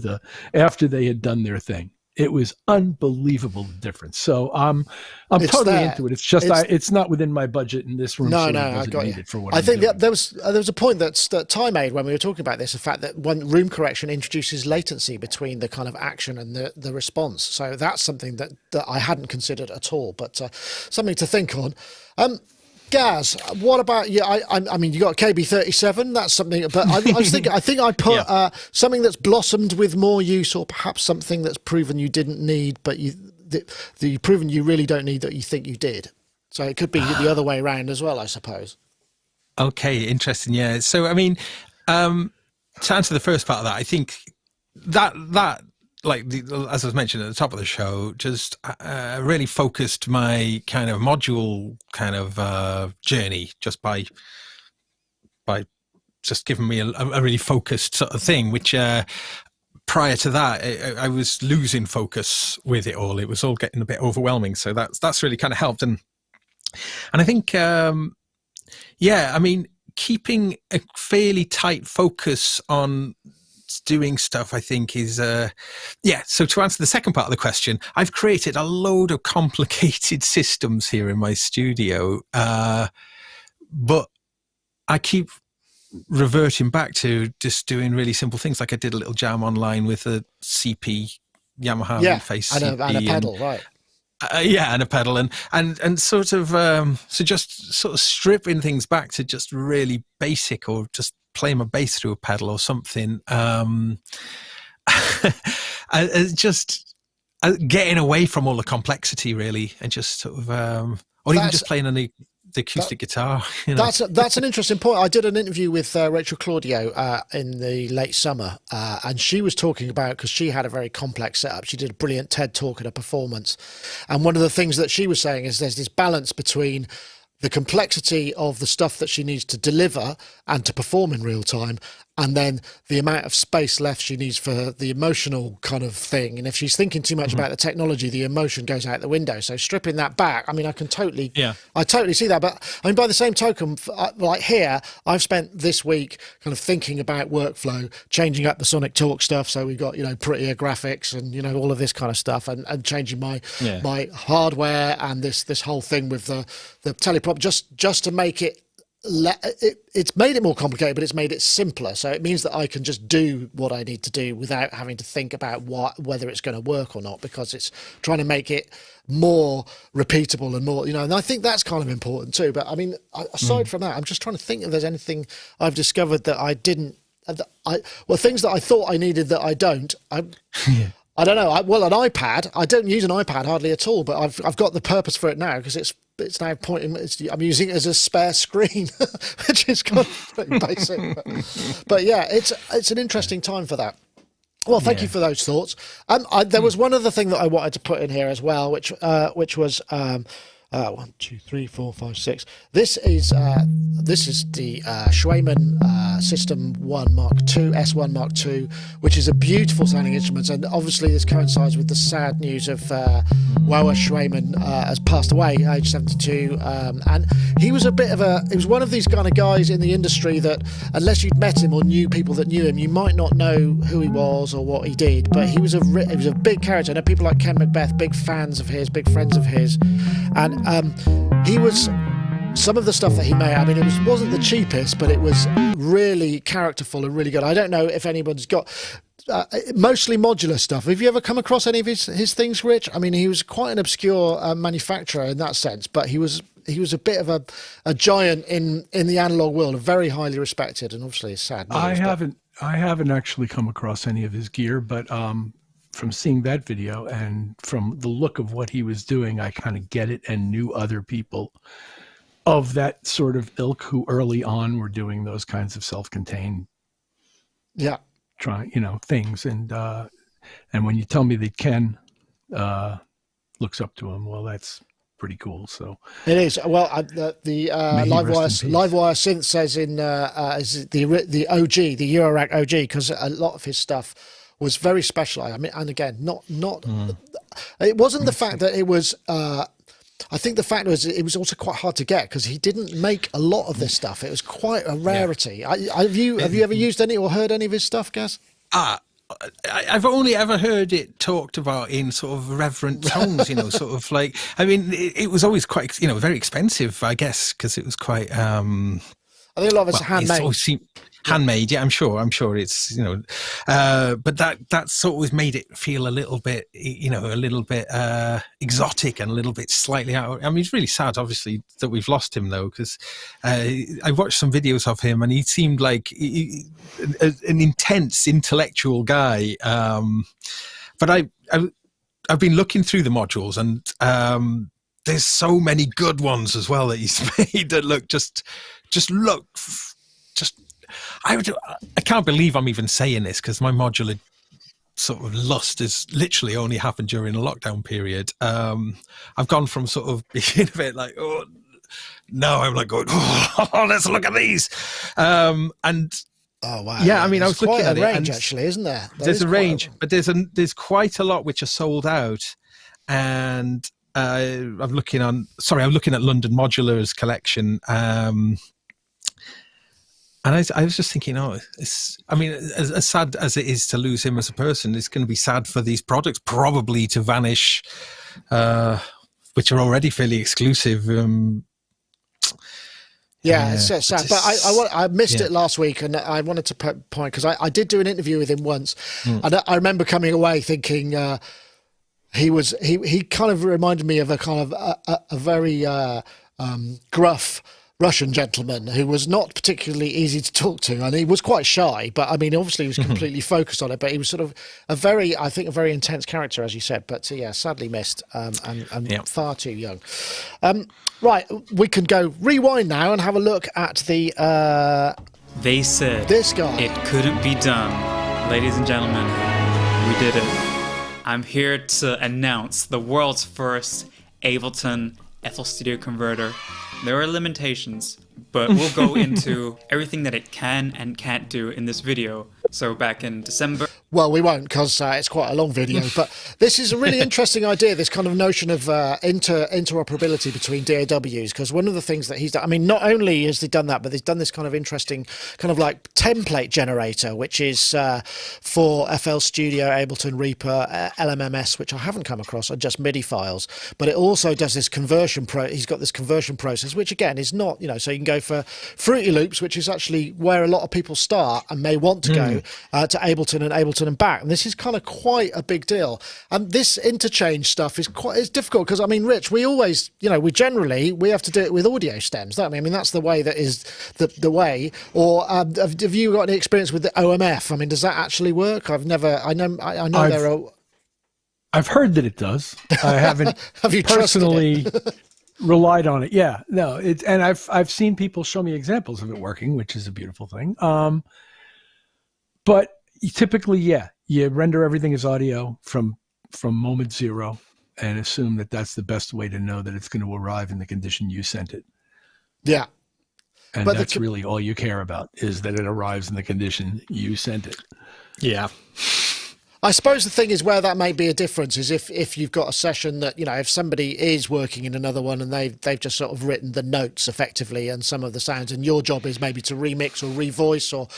they had done their thing. It was unbelievable, the difference. So I'm totally into it. It's just it's not within my budget in this room. No, sort of I got need you. it for what I I'm think doing. there was a point that Ty made when we were talking about this, the fact that when room correction introduces latency between the kind of action and the response. So that's something that I hadn't considered at all, but something to think on. Gaz, what about you? I mean, you got a KB37. That's something. But I was thinking. I think I put something that's blossomed with more use, or perhaps something that's proven you didn't need, but you've proven you really don't need that you think you did. So it could be the other way around as well, I suppose. Okay, interesting. Yeah. So I mean, to answer the first part of that, I think that like as I was mentioning at the top of the show, just really focused my kind of module kind of journey just by just giving me a really focused sort of thing, which prior to that I was losing focus with it all. It was all getting a bit overwhelming. So that's really kind of helped. And I think, I mean, keeping a fairly tight focus on doing stuff, I think is so to answer the second part of the question, I've created a load of complicated systems here in my studio, but I keep reverting back to just doing really simple things. Like I did a little jam online with a CP Yamaha interface and a pedal, right? And a pedal, and sort of so just sort of stripping things back to just really basic, or just play my bass through a pedal or something. Just getting away from all the complexity, really, and just sort of, or even just playing on the acoustic guitar. You know? That's an interesting point. I did an interview with Rachel Claudio in the late summer, and she was talking about, because she had a very complex setup. She did a brilliant TED talk at a performance, and one of the things that she was saying is there's this balance between the complexity of the stuff that she needs to deliver and to perform in real time, and then the amount of space left she needs for the emotional kind of thing. And if she's thinking too much about the technology, the emotion goes out the window. So stripping that back, I mean, I totally see that. But I mean, by the same token, like here, I've spent this week kind of thinking about workflow, changing up the Sonic Talk stuff. So we've got, prettier graphics and, all of this kind of stuff, and changing my hardware and this whole thing with the teleprop, just to make it, it's made it more complicated, but it's made it simpler. So it means that I can just do what I need to do without having to think about whether it's going to work or not, because it's trying to make it more repeatable and more, and I think that's kind of important too. But I mean, aside from that, I'm just trying to think if there's anything I've discovered that I didn't, things that I thought I needed that I don't. I don't know. An iPad. I don't use an iPad hardly at all, but I've got the purpose for it now, because it's now pointing. I'm using it as a spare screen, which is kind of pretty basic. But yeah, it's an interesting time for that. Well, thank you for those thoughts. There was one other thing that I wanted to put in here as well, which was 1, 2, 3, 4, 5, 6. This is the Cwejman System 1 Mark II, S1 Mark II, which is a beautiful sounding instrument. And obviously this coincides with the sad news of Wowa Cwejman has passed away, age 72. And he was he was one of these kind of guys in the industry that, unless you'd met him or knew people that knew him, you might not know who he was or what he did. But he was a big character. I know people like Ken Macbeth, big fans of his, big friends of his. And he was, some of the stuff that he made, I mean, it wasn't the cheapest, but it was really characterful and really good. I don't know if anyone's got mostly modular stuff. Have you ever come across any of his things, Rich? I mean, he was quite an obscure manufacturer in that sense, but he was a bit of a giant in the analog world, very highly respected, and obviously it's sad news. I haven't actually come across any of his gear, but from seeing that video and from the look of what he was doing, I kind of get it, and knew other people of that sort of ilk who early on were doing those kinds of self-contained, things. And when you tell me that Ken looks up to him, well, that's pretty cool. So it is. Well, the Livewire synth says in is the OG, the Eurorack OG, because a lot of his stuff was very special. I mean, and again, not it wasn't the fact that it was. I think the fact was it was also quite hard to get because he didn't make a lot of this stuff. It was quite a rarity. Yeah. Have you ever used any or heard any of his stuff, Gaz? I've only ever heard it talked about in sort of reverent tones, sort of like, I mean, it was always quite, very expensive, I guess, because it was quite, I think a lot of it's handmade. Handmade, yeah, I'm sure it's, but that's always made it feel a little bit, exotic and a little bit slightly out. I mean, it's really sad, obviously, that we've lost him, though, because I watched some videos of him and he seemed like an intense intellectual guy. But I've been looking through the modules, and there's so many good ones as well that he's made that look just I can't believe I'm even saying this, because my modular sort of lust has literally only happened during a lockdown period. I've gone from sort of being a bit like, oh, now I'm like going, oh, let's look at these. And oh wow, yeah, I mean, I was looking at a range, it, actually, isn't there? There's a range, but there's quite a lot which are sold out, and I'm looking at London Modular's collection. And I was just thinking, as sad as it is to lose him as a person, it's going to be sad for these products probably to vanish, which are already fairly exclusive. It's so sad. But I missed it last week, and I wanted to point, because I did do an interview with him once, and I remember coming away thinking he kind of reminded me of a kind of a very gruff Russian gentleman who was not particularly easy to talk to, and he was quite shy, but I mean, obviously he was completely focused on it, but he was sort of a very intense character, as you said, but sadly missed, and far too young. Right, we can go rewind now and have a look at they said this guy. It couldn't be done. Ladies and gentlemen, we did it. I'm here to announce the world's first Ableton FL Studio converter. There are limitations, but we'll go into everything that it can and can't do in this video. So back in December... Well, we won't, because it's quite a long video, but this is a really interesting idea, this kind of notion of interoperability between DAWs, because one of the things that he's done, I mean, not only has he done that, but he's done this kind of interesting kind of like template generator, which is for FL Studio, Ableton, Reaper, LMMS, which I haven't come across, are just MIDI files, but it also does this conversion he's got this conversion process, which again is not, so you can go for Fruity Loops, which is actually where a lot of people start and may want to go, to Ableton and back, and this is kind of quite a big deal. And this interchange stuff is it's difficult, because I mean, Rich, we always, we have to do it with audio stems. I mean, that's the way that is the way. Or have you got any experience with the OMF? I mean, does that actually work? I know there are. I've heard that it does. I haven't have you personally relied on it. Yeah, no, and I've seen people show me examples of it working, which is a beautiful thing. But typically, you render everything as audio from moment zero, and assume that that's the best way to know that it's going to arrive in the condition you sent it. Yeah. And But that's really all you care about, is that it arrives in the condition you sent it. Yeah. I suppose the thing is where that may be a difference is if you've got a session that, if somebody is working in another one and they've just sort of written the notes effectively and some of the sounds, and your job is maybe to remix or revoice or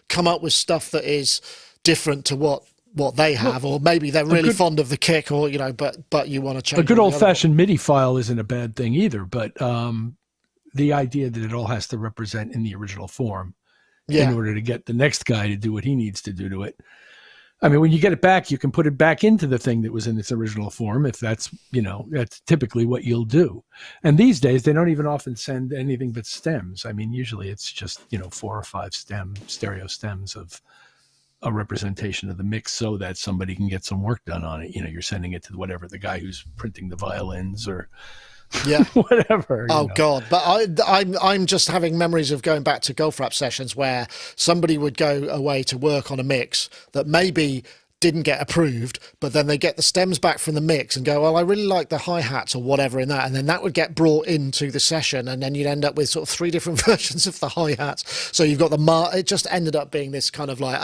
come up with stuff that is different to what they have, or maybe they're really fond of the kick, or but you want to change. A good old-fashioned MIDI file isn't a bad thing either, but the idea that it all has to represent in the original form in order to get the next guy to do what he needs to do to it. I mean, when you get it back, you can put it back into the thing that was in its original form, if that's, that's typically what you'll do. And these days, they don't even often send anything but stems. I mean, usually it's just, 4 or 5 stereo stems of a representation of the mix so that somebody can get some work done on it. You're sending it to whatever, the guy who's printing the violins or whatever. God. But I'm just having memories of going back to golf rap sessions where somebody would go away to work on a mix that maybe didn't get approved, but then they get the stems back from the mix and go, well, I really like the hi-hats or whatever in that, and then that would get brought into the session, and then you'd end up with sort of 3 different versions of the hi-hats. So you've got it just ended up being this kind of like,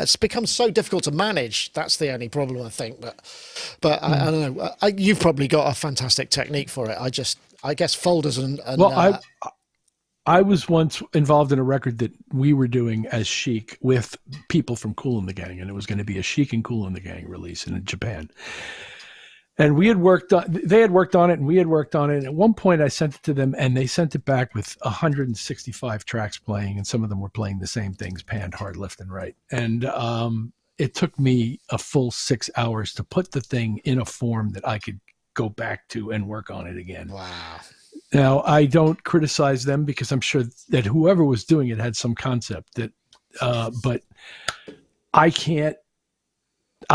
it's become so difficult to manage. That's the only problem, I think. But I don't know. You've probably got a fantastic technique for it. I guess folders and well, I was once involved in a record that we were doing as Chic with people from Kool and the Gang, and it was going to be a Chic and Kool and the Gang release in Japan. And they had worked on it, and we had worked on it. And at one point I sent it to them, and they sent it back with 165 tracks playing, and some of them were playing the same things, panned hard, left and right. And it took me a full 6 hours to put the thing in a form that I could go back to and work on it again. Wow. Now, I don't criticize them because I'm sure that whoever was doing it had some concept that, but I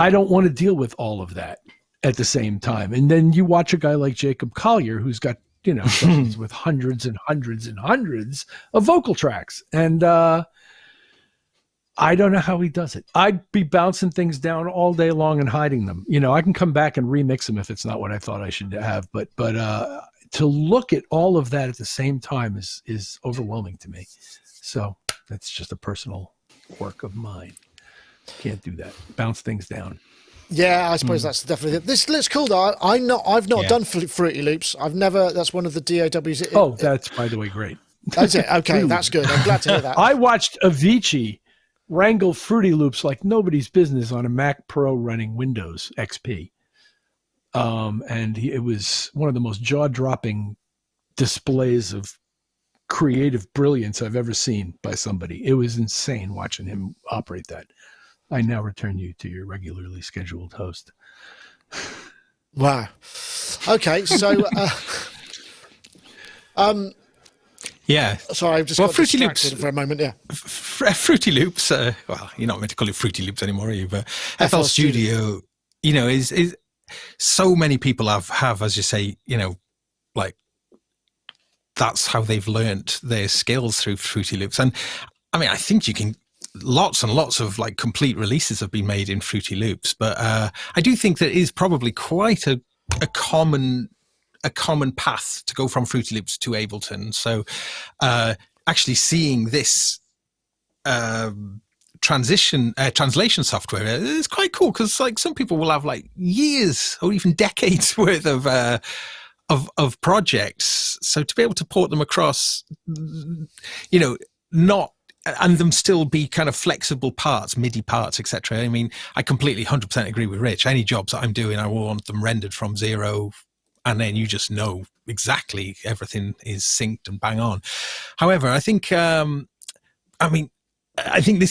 don't want to deal with all of that at the same time. And then you watch a guy like Jacob Collier, who's got, sessions with hundreds and hundreds and hundreds of vocal tracks. And I don't know how he does it. I'd be bouncing things down all day long and hiding them. I can come back and remix them if it's not what I thought I should have. But to look at all of that at the same time is overwhelming to me. So that's just a personal work of mine. Can't do that. Bounce things down. Yeah, I suppose that's definitely this looks cool though. I've not done Fruity Loops. I've never. That's one of the DAWs. That's by the way great. That's it. Okay, that's good. I'm glad to hear that. I watched Avicii wrangle Fruity Loops like nobody's business on a Mac Pro running Windows XP. And it was one of the most jaw-dropping displays of creative brilliance I've ever seen by somebody. It was insane watching him operate that. I now return you to your regularly scheduled host. Wow. Okay, so yeah. Sorry, I've just got Fruity distracted Loops for a moment. Yeah. Fruity Loops. Well, you're not meant to call it Fruity Loops anymore, are you? But FL Studio, is so many people have, as you say, like that's how they've learnt their skills through Fruity Loops. And I mean, I think you can, lots and lots of like complete releases have been made in Fruity Loops, but I do think that is probably quite a common path to go from Fruity Loops to Ableton. So actually seeing this translation software is quite cool, because like some people will have like years or even decades worth of projects, so to be able to port them across, not, and them still be kind of flexible parts, MIDI parts, etc. I mean, I completely 100% agree with Rich. Any jobs that I'm doing, I want them rendered from zero, and then you just know exactly everything is synced and bang on. However, I think this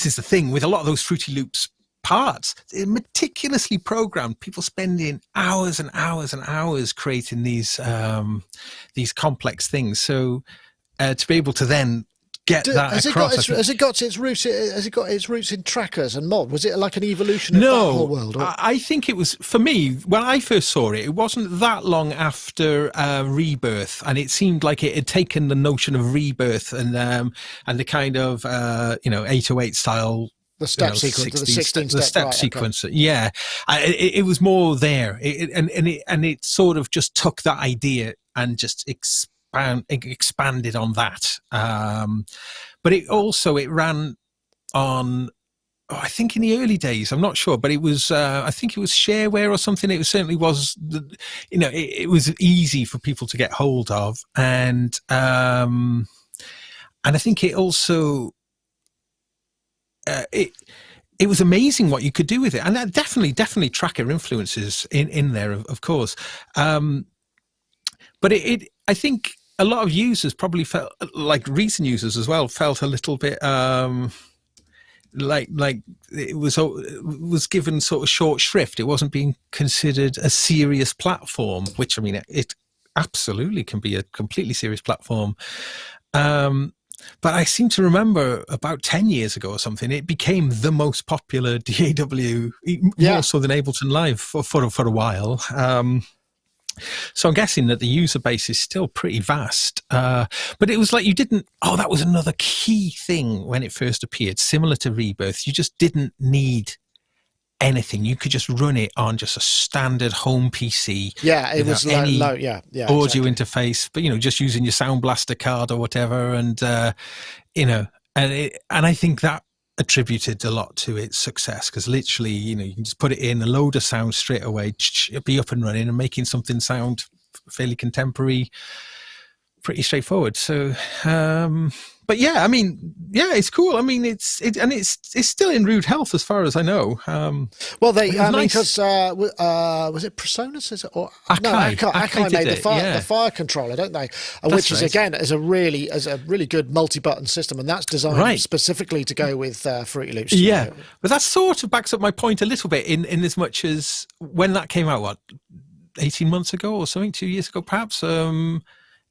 is the thing with a lot of those Fruity Loops parts. They're meticulously programmed. People spending hours and hours and hours creating these complex things. So to be able to then get that across. Has it got its roots in trackers and mod? Was it like an evolution of that whole world? Or? I think it was, for me, when I first saw it, it wasn't that long after Rebirth, and it seemed like it had taken the notion of Rebirth and the kind of 808 style The step sequence, the 16 the step right, sequence. Okay. Yeah, it was more there, and it sort of just took that idea and just expanded on that. But it ran on. Oh, I think in the early days, I'm not sure, but it was. I think it was shareware or something. It certainly was. It was easy for people to get hold of, and I think it also. It was amazing what you could do with it, and that definitely tracker influences in there, of course. But I think a lot of users probably felt, like recent users as well, felt a little bit like it was given sort of short shrift. It wasn't being considered a serious platform, which, I mean, it absolutely can be a completely serious platform. But I seem to remember about 10 years ago or something, it became the most popular DAW, more so than Ableton Live for a while. So I'm guessing that the user base is still pretty vast. But it was like that was another key thing when it first appeared, similar to Rebirth. You just didn't need anything. You could just run it on just a standard home PC. Yeah, it was any low. Audio interface, but just using your Sound Blaster card or whatever, and and I think that attributed a lot to its success, because literally, you can just put it in, a load of sound straight away, be up and running and making something sound fairly contemporary, pretty straightforward. So but yeah, I mean, yeah, it's cool. I mean, it's still in rude health as far as I know. Well, because was it PreSonus? Is it, or Akai. Akai made the fire controller, don't they? Which is right. again is a really good multi-button system, and that's designed specifically to go with Fruity Loops. Yeah, but that sort of backs up my point a little bit in as much as when that came out, 18 months ago or something, 2 years ago perhaps.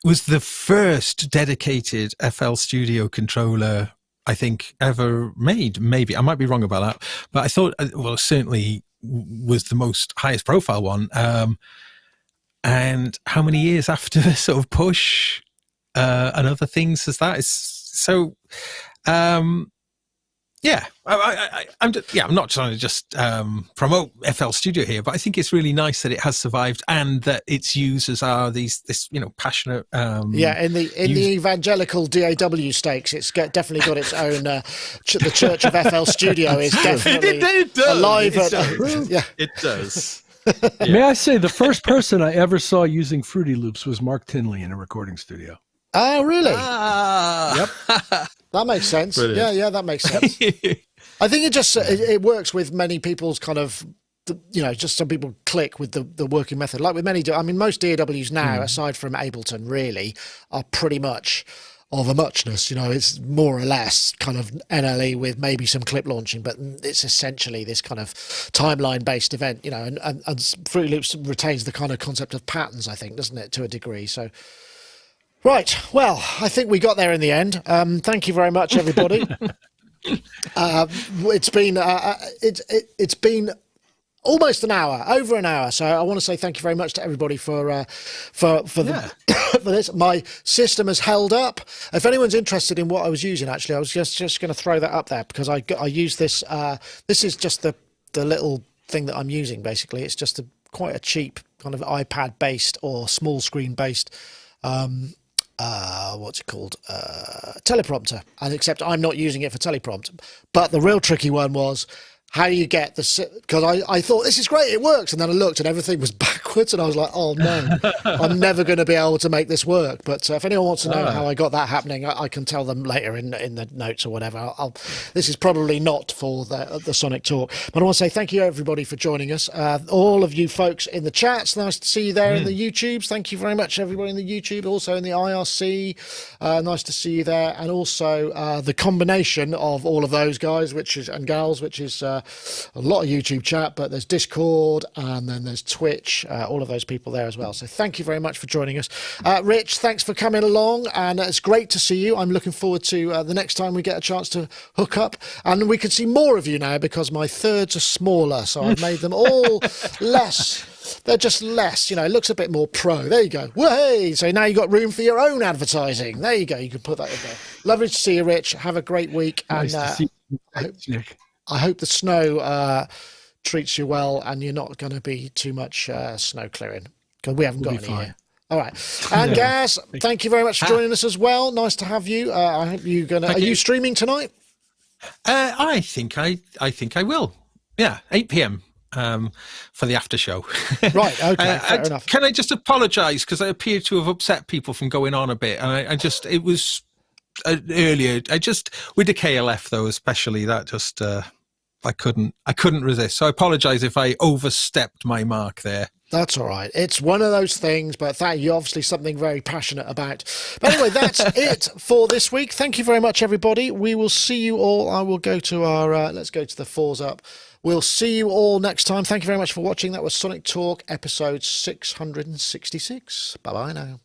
Was the first dedicated FL Studio controller I think ever made. Maybe I might be wrong about that, but I thought, well, certainly was the most highest profile one. And how many years after sort of push and other things as that is so. Yeah, I'm not trying to just promote FL Studio here, but I think it's really nice that it has survived and that its users are this passionate. In the evangelical DAW stakes, it's definitely got its own. The Church of FL Studio is definitely alive. It does. May I say, the first person I ever saw using Fruity Loops was Mark Tinley in a recording studio. Oh, really? Yep. That makes sense. Brilliant. Yeah, that makes sense. I think it works with many people's kind of, just some people click with the working method. Like with many, most DAWs now, aside from Ableton, really, are pretty much of a muchness. It's more or less kind of NLE with maybe some clip launching, but it's essentially this kind of timeline-based event, and Fruity Loops retains the kind of concept of patterns, I think, doesn't it, to a degree? So. Right. Well, I think we got there in the end. Thank you very much, everybody. It's been almost an hour, over an hour. So I want to say thank you very much to everybody for this. My system has held up. If anyone's interested in what I was using, actually, I was just going to throw that up there because I use this. This is just the little thing that I'm using. Basically, it's just quite a cheap kind of iPad based or small screen based. What's it called? Teleprompter. And except I'm not using it for teleprompt. But the real tricky one was how do you get because I thought this is great, it works, and then I looked and everything was backwards and I was like, oh no, I'm never going to be able to make this work. But if anyone wants to know how I got that happening, I can tell them later in the notes or whatever. This is probably not for the Sonic Talk, but I want to say thank you everybody for joining us. All of you folks in the chats, nice to see you there in the YouTubes. Thank you very much everybody in the YouTube, also in the IRC, nice to see you there, and also the combination of all of those guys and gals, which is a lot of YouTube chat, but there's Discord and then there's Twitch, all of those people there as well. So thank you very much for joining us. Rich, thanks for coming along, and it's great to see you. I'm looking forward to the next time we get a chance to hook up, and we can see more of you now because my thirds are smaller, so I've made them all less. They're just less, it looks a bit more pro. There you go. Way! So now you've got room for your own advertising. There you go. You can put that in there. Lovely to see you, Rich. Have a great week. Nice to see you. Nick. I hope the snow treats you well, and you're not going to be too much snow clearing, because we haven't got any here. All right. And Gaz, thank you very much for joining us as well. Nice to have you. I hope you're going to... Are you streaming tonight? I think I will. Yeah, 8 p.m. For the after show. Right, okay, fair enough. Can I just apologise, because I appear to have upset people from going on a bit, and I just, it was earlier, with the KLF though, especially, that just, I couldn't resist. So I apologise if I overstepped my mark there. That's all right. It's one of those things, but thank you. Obviously something very passionate about. But anyway, that's it for this week. Thank you very much, everybody. We will see you all. I will go to our, let's go to the fours up. We'll see you all next time. Thank you very much for watching. That was Sonic Talk, episode 666. Bye-bye now.